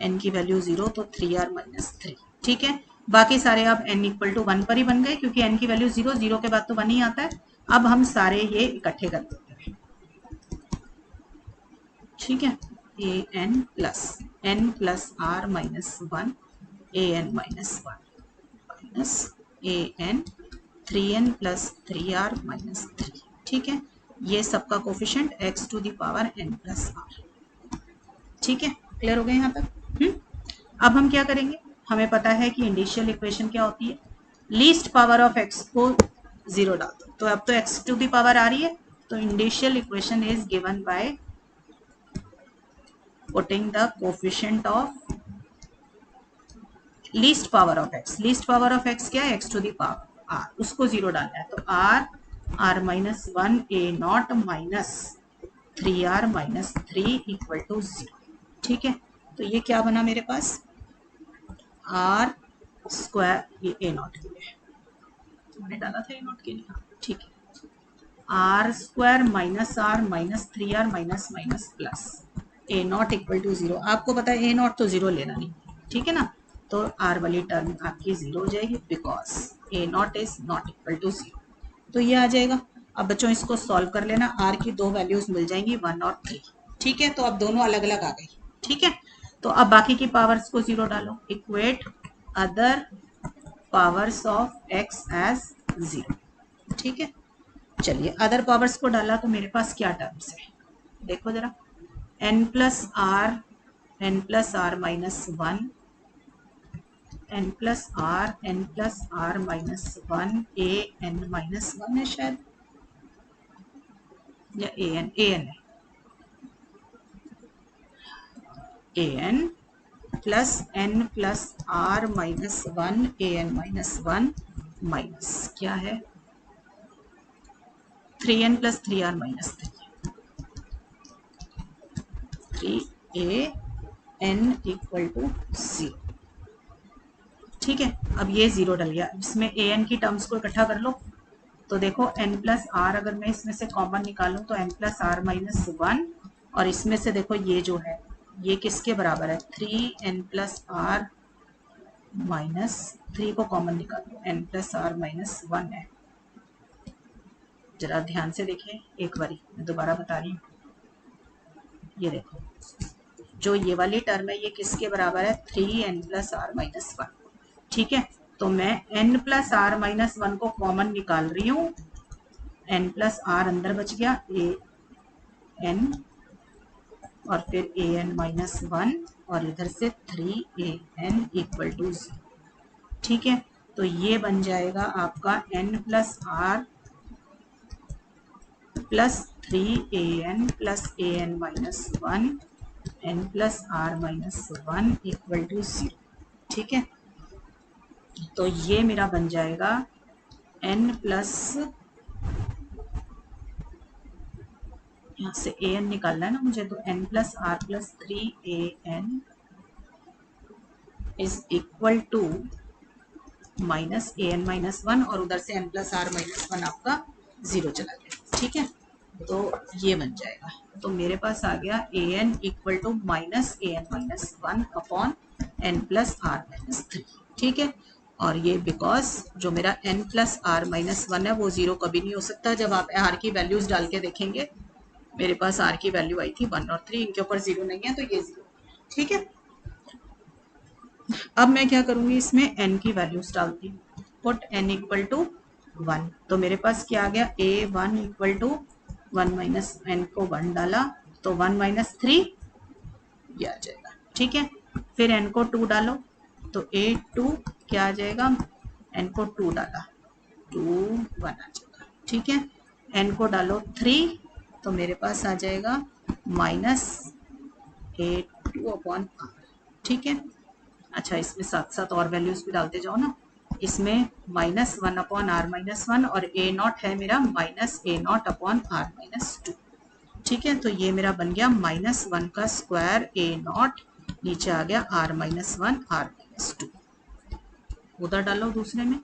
n की वैल्यू 0, तो 3r माइनस 3, ठीक है, बाकी सारे अब n इक्वल टू 1 पर ही बन गए, क्योंकि n की वैल्यू 0, 0 के बाद तो 1 ही आता है। अब हम सारे ये इकट्ठे कर देते हैं, ठीक है, a n plus r minus 1 a n minus 1 minus a n 3n plus 3r minus 3, ठीक है, ये सबका coefficient x to the power n plus r, ठीक है, क्लियर हो गए यहाँ तक। अब हम क्या करेंगे, हमें पता है कि इंडिशियल इक्वेशन क्या होती है, लीस्ट पावर ऑफ x को 0 डाल दो, तो अब तो x टू द पावर आ रही है, तो indicial equation is given by putting the coefficient of least power of x, least power of x क्या है, x to the power r, उसको 0 डालना है, तो r minus 1 a naught minus 3r minus 3 equal to 0, ठीक है, तो ये क्या बना मेरे पास, r स्क्वायर, ये a नॉट के लिए मैंने डाला था, a नॉट के लिए, हाँ ठीक है, r square minus r minus 3r minus minus plus a not equal to 0, आपको पता है a नॉट तो 0 लेना नहीं, ठीक है ना, तो r वाली टर्म आपकी 0 हो जाएगी, because a not is not equal to 0, तो ये आ जाएगा। अब बच्चों इसको सॉल्व कर लेना, r की दो वैल्यूज मिल जाएंगी 1 और 3, ठीक है, तो अब दोनों अलग अलग आ गई, ठीक है, तो अब बाकी की पावर्स को 0 डालो, equate other powers of x as 0, ठीक है, चलिए अदर पावर्स को डाला तो मेरे पास क्या टर्म्स है, देखो जरा, n plus r minus 1, n plus r minus 1 a n minus 1 है शायद, या a n है, a n plus n plus r minus 1 a n minus 1 minus क्या है 3n plus 3r minus 3 a n equal to 0, ठीक है, अब ये 0 डल गया, इसमें a n की टर्म्स को इकट्ठा कर लो, तो देखो n प्लस आर अगर मैं इसमें से कॉमन निकालूं तो n प्लस आर माइनस 1, और इसमें से देखो ये जो है ये किसके बराबर है, 3n+r माइनस 3 को कॉमन निकालो, n+r माइनस 1 है। जरा ध्यान से देखें एक बारी, मैं दोबारा बता रही हूँ। ये देखो, जो ये वाली टर्म है ये किसके बराबर है, 3n+r माइनस 1। ठीक है, तो मैं n+r माइनस 1 को कॉमन निकाल रही हूँ। n+r अंदर बच गया, an और फिर an माइनस 1 और इधर से 3an इक्वल टू 0। ठीक है, तो ये बन जाएगा आपका n+r plus 3an plus an minus 1 n+r minus 1 equal to 0। ठीक है, तो ये मेरा बन जाएगा n प्लस, यहाँ से an निकालना है ना मुझे, तो n+r plus 3an is equal to minus an minus 1 और उधर से n+r माइनस 1 आपका 0 चला गया। ठीक है, तो ये बन जाएगा। तो मेरे पास आ गया an equal to minus an minus 1 upon n+r minus 3। ठीक है, और ये बिकॉज जो मेरा n+r माइनस 1 है वो 0 कभी नहीं हो सकता। जब आप r की वैल्यूज डाल के देखेंगे, मेरे पास r की वैल्यू आई थी 1 और 3, इनके ऊपर 0 नहीं है तो ये 0। ठीक है, अब मैं क्या करूंगी, इसमें n की वैल्यूज डालती हूँ। पुट n इक्वल टू 1, तो मेरे पास क्या आ गया, a1 equal to 1 minus n को 1 डाला तो 1 माइनस 3 ये आ जाएगा। ठीक है, फिर n को 2 डालो तो a2 क्या आ जाएगा, n को 2 डाला 2 1 आ जाएगा। ठीक है, n को डालो 3 तो मेरे पास आ जाएगा माइनस a2 अपॉन r। ठीक है, अच्छा इसमें साथ साथ और वैल्यूज भी डालते जाओ ना। इसमें माइनस 1 अपॉन आर माइनस 1 और ए नॉट है मेरा minus a not upon r minus 2। ठीक है, तो ये मेरा बन गया माइनस 1 का स्क्वायर ए नॉट, नीचे आ गया आर माइनस 1 आर माइनस 2। उधर डालो दूसरे में,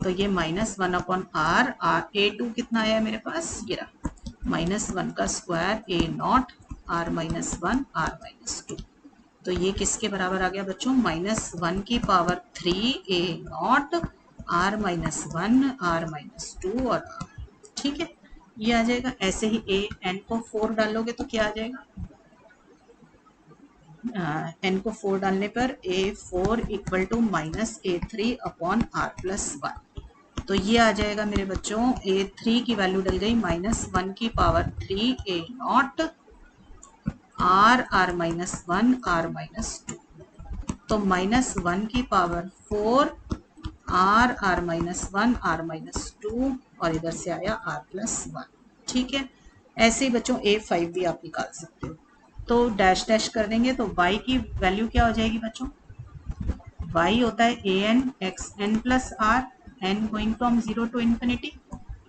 तो ये माइनस 1 अपॉन आर, ए 2 कितना आया मेरे पास, ये रहा माइनस 1 का square a nought r minus 1 r minus 2। तो ये किसके बराबर आ गया बच्चों, माइनस 1 की power 3 a nought r minus 1 r minus 2 और r। ठीक है, ये आ जाएगा। ऐसे ही ए एन को 4 डालोगे तो क्या आ जाएगा, एन को 4 डालने पर a4 equal to minus a3 upon r plus 1। तो ये आ जाएगा मेरे बच्चों, a3 की वैल्यू डल गई माइनस 1 की power 3 a nought r r minus 1 r minus 2, तो माइनस 1 की power 4 r r minus 1 r minus 2 और इधर से आया आर प्लस 1। ठीक है, ऐसे ही बच्चों a5 भी आप निकाल सकते हो। तो डैश डैश कर देंगे तो y की वैल्यू क्या हो जाएगी बच्चों, y होता है a n x n plus r, n going from 0 to infinity.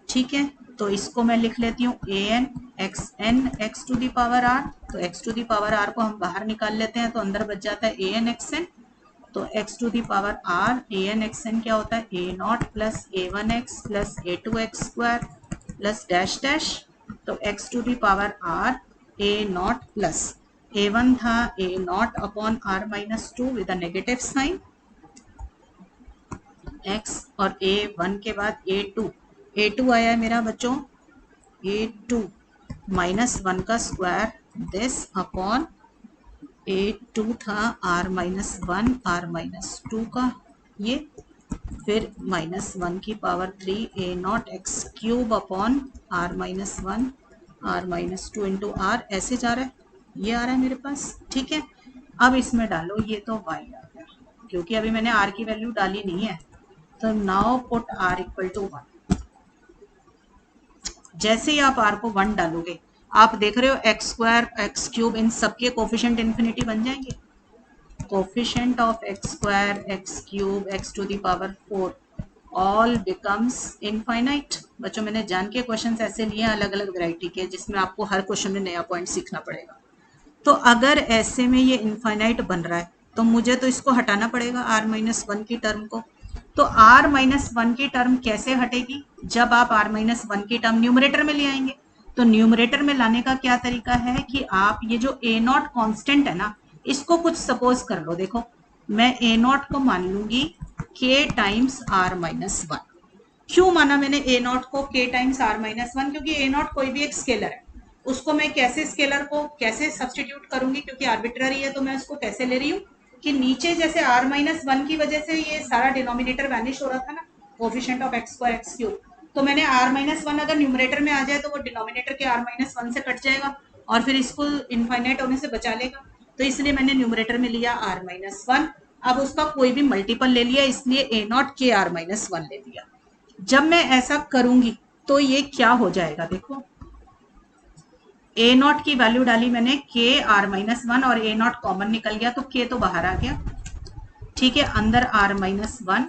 ठीक है, तो इसको मैं लिख लेती हूँ a n x to the power r, तो x to the power r को हम बाहर निकाल लेते हैं तो अंदर बच जाता है ए एन एक्स एन। तो x to the power r a n x n क्या होता है, a naught plus a one x plus a two x square plus dash dash, तो x to the power r a naught plus a one था a not upon r minus 2 with a negative sign x, और a1 के बाद a2 आया है मेरा बच्चों, a2 minus 1 का स्क्वायर दिस अपॉन a2 था r माइनस 1 r माइनस 2 का ये, फिर माइनस 1 की power 3 a not x cube upon r minus 1 r minus 2 into r, ऐसे जा रहा है, ये आ रहा है मेरे पास। ठीक है, अब इसमें डालो, ये तो y आ गया क्योंकि अभी मैंने r की वैल्यू डाली नहीं है। तो now put r equal to 1। जैसे ही आप r को 1 डालोगे, आप देख रहे हो एक्स स्क्वायर एक्स क्यूब इन सबके कोफिशिएंट इन्फिनिटी बन जाएंगे। Coefficient of x square x cube x to the power 4 all becomes infinite. बच्चों मैंने जान के क्वेश्चंस ऐसे लिए हैं अलग अलग वैरायटी के, जिसमें आपको हर क्वेश्चन में नया पॉइंट सीखना पड़ेगा। तो अगर ऐसे में ये इनफाइनाइट बन रहा है तो मुझे तो इसको हटाना पड़ेगा r माइनस 1 की टर्म को। तो r माइनस 1 की टर्म कैसे हटेगी, जब आप r माइनस 1 की टर्म न्यूमरेटर में ले आएंगे। तो न्यूमरेटर में लाने का क्या तरीका है कि आप ये जो a नॉट कॉन्स्टेंट है ना, इसको कुछ सपोज कर लो, देखो मैं ए नॉट को मान लूंगी के टाइम्स आर माइनस वन। क्यों माना मैंने ए नॉट को के टाइम्स आर माइनस वन? क्योंकि ए नॉट कोई भी एक स्केलर है, उसको मैं कैसे स्केलर को कैसे सब्सटीट्यूट करूंगी, क्योंकि आर्बिट्ररी है तो मैं उसको कैसे ले रही हूँ कि नीचे जैसे आर माइनस वन की वजह से ये सारा डिनोमिनेटर वैनिश हो रहा था ना, coefficient of x square x cube, तो मैंने आर माइनस वन अगर न्यूमरेटर में आ जाए तो वो डिनोमिनेटर के आर माइनस वन से कट जाएगा और फिर इसको इनफाइनाइट होने से बचा लेगा, तो इसलिए मैंने न्यूमरेटर में लिया आर माइनस वन। अब उसका कोई भी मल्टीपल ले लिया, इसलिए ए नॉट के आर माइनस वन ले लिया। जब मैं ऐसा करूंगी तो ये क्या हो जाएगा, देखो ए नॉट की वैल्यू डाली मैंने के आर माइनस वन और ए नॉट कॉमन निकल गया तो के तो बाहर आ गया, ठीक है, अंदर r minus one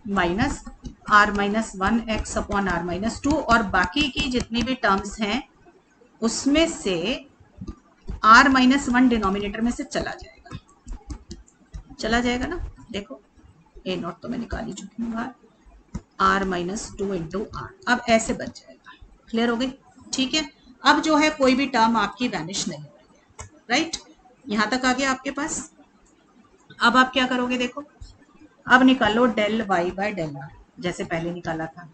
minus r minus one x upon r minus two, और बाकी की जितनी भी टर्म्स हैं उसमें से आर माइनस वन डिनोमिनेटर में से चला जाएगा ना, देखो ए नॉट तो मैं निकाल ही चुकी हूँ बाहर, r minus two into r, अब ऐसे बच जाएगा। क्लियर हो गई? ठीक है, अब जो है कोई भी टर्म आपकी वैनिश नहीं हो रही है, राइट, यहां तक आ गया आपके पास। अब आप क्या करोगे, देखो अब निकालो del y by del r जैसे पहले निकाला था,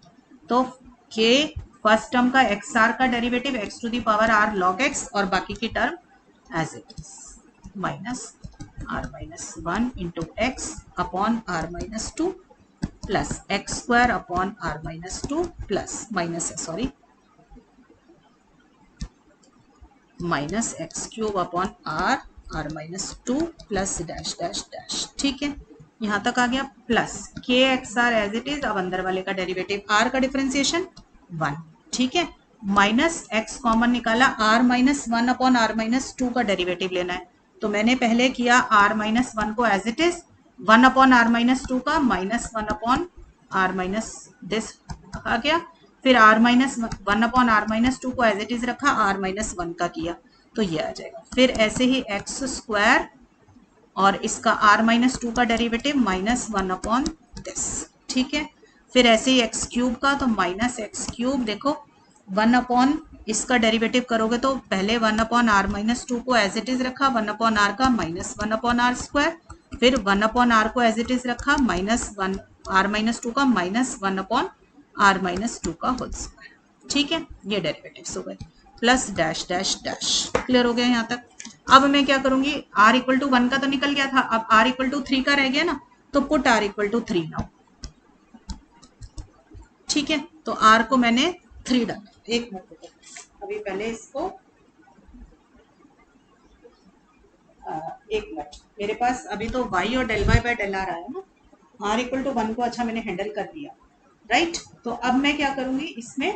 तो के फर्स्ट टर्म का एक्स आर का derivative x to the power r log x और बाकी की term as it is minus r minus one into x upon r minus two plus x square upon r minus two plus minus sorry minus x cube upon r minus two plus dash dash dash, ठीक है, यहां तक आ गया, plus के x r as it is, अब अंदर वाले का डेरिवेटिव आर का डिफरेंशिएशन वन, ठीक है, माइनस एक्स कॉमन निकाला, r minus one upon r minus two का डेरिवेटिव लेना है, तो मैंने पहले किया आर माइनस वन को as it is, one upon r minus two का minus one upon r minus this आ गया, फिर r minus one upon r minus two को एज इट इज रखा, आर माइनस वन का किया तो ये आ जाएगा, फिर ऐसे ही एक्स स्क्वायर और इसका आर माइनस टू का derivative minus one upon this, ठीक है, फिर ऐसे ही एक्स क्यूब का तो माइनस एक्स क्यूब, देखो वन अपॉन इसका डेरिवेटिव करोगे तो पहले one upon r minus two को एज इट इज रखा, वन अपॉन आर का minus one upon r square, फिर वन अपॉन आर को एज इट इज रखा, minus one r minus two का minus one upon r minus two का whole square, ठीक है, ये डेरिवेटिव्स हो गए, plus dash dash dash. Clear हो गया यहाँ तक? अब मैं क्या करूंगी, r इक्वल टू वन का तो निकल गया था, अब r इक्वल टू थ्री का रह गया ना, तो put r equal to three now, ठीक है, तो r को मैंने थ्री डाला, एक मिनट अभी पहले इसको एक मिनट, मेरे पास अभी तो y और del y by del r आया ना, r इक्वल टू वन को अच्छा मैंने हैंडल कर दिया, राइट, तो अब मैं क्या करूंगी इसमें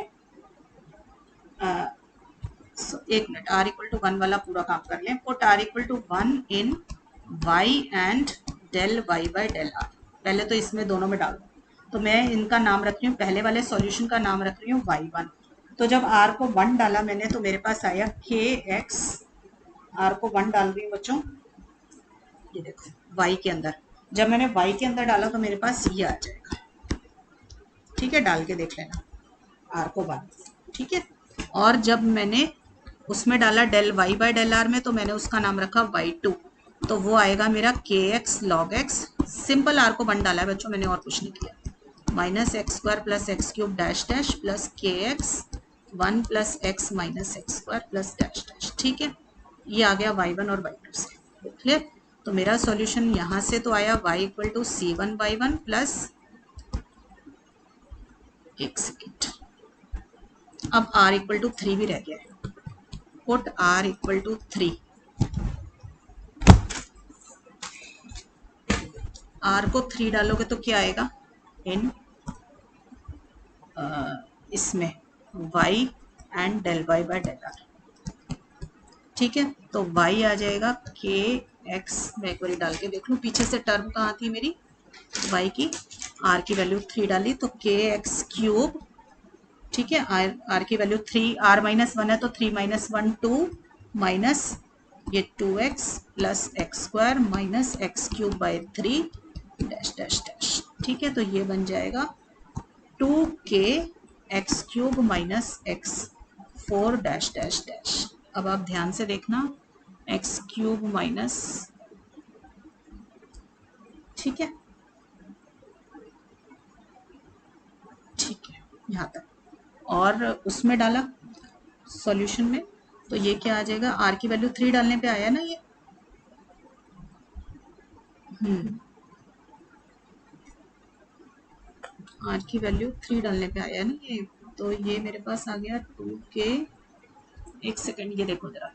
एक minute, r equal to one वाला पूरा काम कर लें, put r equal to one in y and del y by del r, पहले तो इसमें दोनों में डाल दो, तो मैं इनका नाम रख रही हूँ, पहले वाले सॉल्यूशन का नाम रख रही हूँ y1, तो जब r को वन डाला मैंने तो मेरे पास आया kx, r को वन डाल रही हूँ बच्चों, ये देखो y के अंदर, जब मैंने y के अंदर डाला तो मेरे पास ये आ जाएगा, ठीक है, डाल के देख लेना r को वन, ठीक है, और जब मैंने उसमें डाला del y by del r में तो मैंने उसका नाम रखा y2, तो वो आएगा मेरा kx log x, simple r को वन डाला है बच्चों, मैंने और कुछ नहीं किया, minus x square plus x cube dash dash plus kx one plus x minus x square plus dash dash, ठीक है, ये आ गया y1 और y2 से। क्लियर? तो मेरा सॉल्यूशन यहाँ से तो आया y equal to c one by one plus, एक सेकेंड, अब r इक्वल टू थ्री भी रह गया है, put r equal to three, r को थ्री डालोगे तो क्या आएगा, इन इसमें y and del y by del r, ठीक है, तो y आ जाएगा के एक्स, मैं एक बार डाल के देख लूँ पीछे से टर्म कहाँ थी मेरी, y की r की वैल्यू थ्री डाली तो के एक्स क्यूब, ठीक है, r की value three, r minus one है तो three minus one two, minus ये 2x plus x square minus x cube by three dash dash dash, ठीक है, तो ये बन जाएगा 2k x cube minus x four dash dash dash. अब आप ध्यान से देखना, एक्स क्यूब माइनस ठीक है, ठीक है यहाँ तक। और उसमें डाला सॉल्यूशन में, तो ये क्या आ जाएगा, आर की वैल्यू 3 डालने पे आया ना ये। आर की वैल्यू 3 डालने पे आया ना ये, तो ये मेरे पास आ गया 2k। एक सेकेंड, ये देखो जरा,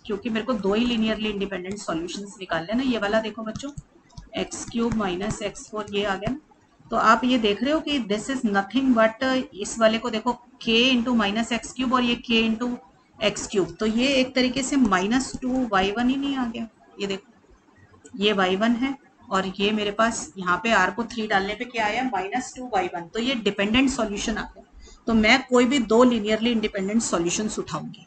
क्योंकि मेरे को दो ही लीनियरली इंडिपेंडेंट सॉल्यूशंस निकालने हैं ना। ये वाला देखो बच्चों, x³ माइनस x4 ये आ गया ना। तो आप ये देख रहे हो कि दिस इज नथिंग बट, इस वाले को देखो k इंटू माइनस x³ और ये k इंटू x³, तो ये एक तरीके से -2y1 ही नहीं आ गया। ये देखो ये y1 है और ये मेरे पास यहाँ पे r को 3 डालने पे क्या आया, -2y1, तो ये डिपेंडेंट सॉल्यूशन आ गया। तो मैं कोई भी दो लीनियरली इंडिपेंडेंट सॉल्यूशंस उठाऊंगी,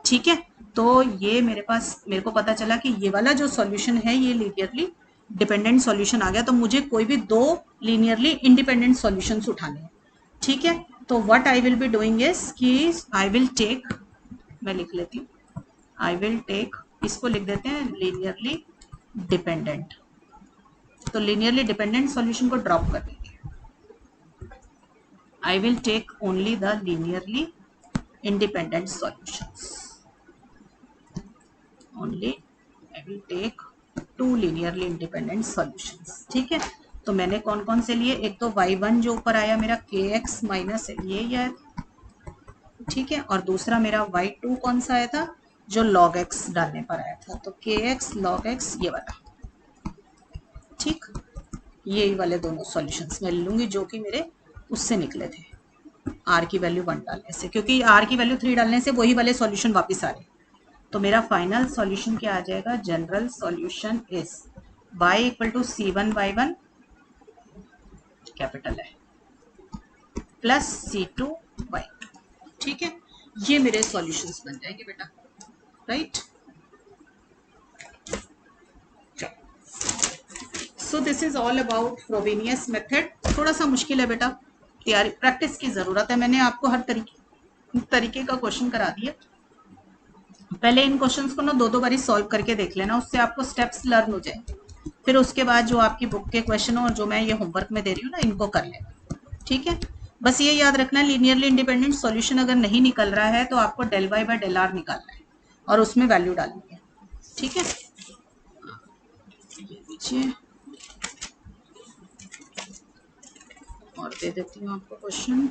ठीक है। तो ये मेरे पास, मेरे को पता चला कि ये वाला जो सॉल्यूशन है ये लीनियरली डिपेंडेंट सॉल्यूशन आ गया, तो मुझे कोई भी दो लीनियरली इंडिपेंडेंट सॉल्यूशंस उठाने हैं, ठीक है। तो what I will be doing is कि आई विल टेक, मैं लिख लेती हूँ, आई विल टेक, इसको लिख देते हैं लीनियरली डिपेंडेंट। तो लीनियरली डिपेंडेंट सॉल्यूशन को ड्रॉप कर देंगे। I will take only the linearly independent solutions, only I will take two linearly independent solutions, ठीक है। तो मैंने कौन कौन से लिए, एक तो y1 जो ऊपर आया मेरा kx माइनस ये आया, ठीक है, और दूसरा मेरा y2 कौन सा आया था, जो log x डालने पर आया था, तो kx log x ये वाला, ठीक। ये वाले दोनों सॉल्यूशंस मैं लूंगी जो कि मेरे उससे निकले थे, r की वैल्यू 1 डालने से, क्योंकि r की वैल्यू 3 डालने से वही वाले सॉल्यूशन वापस आ रहे। तो मेरा फाइनल सॉल्यूशन क्या आ जाएगा, general solution is y equal to c1y1 capital है प्लस c2y2, ठीक है। ये मेरे सॉल्यूशंस बन जाएंगे बेटा, right. So this is all about Frobenius method. थोड़ा सा मुश्किल है बेटा, तैयारी प्रैक्टिस की जरूरत है। मैंने आपको हर तरीके का क्वेश्चन करा दिया। पहले इन क्वेश्चंस को ना दो बारी सॉल्व करके देख लेना, उससे आपको स्टेप्स लर्न हो जाएंगे। फिर उसके बाद जो आपकी बुक के क्वेश्चन और जो मैं ये होमवर्क में दे रही हूँ ना, इनको कर लेना, ठीक है। बस ये याद रखना, लीनियरली इंडिपेंडेंट सॉल्यूशन अगर नहीं निकल रहा है तो आपको del y by del r निकालना है और उसमें वैल्यू डालनी है, ठीक है। और दे देती हूँ आपको question,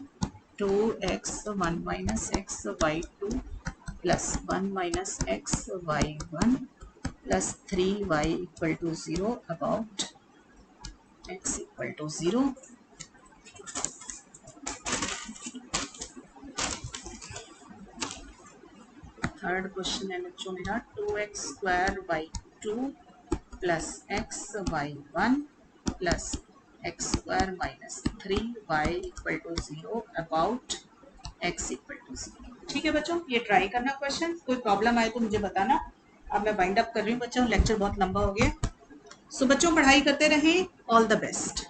2x1 minus x y2 plus 1 minus x y1 plus 3y equal to 0 about x equal to 0। Third question है बच्चों मेरा, 2x square y2 plus x y1 plus x square minus 3y equal to 0 about x equal to 0, ठीक है बच्चों। ये try करना question, कोई problem आए तो मुझे बताना। अब मैं वाइंड अप कर रही हूँ बच्चों, लेक्चर बहुत लंबा हो गया। सो बच्चों पढ़ाई करते रहें, ऑल द बेस्ट।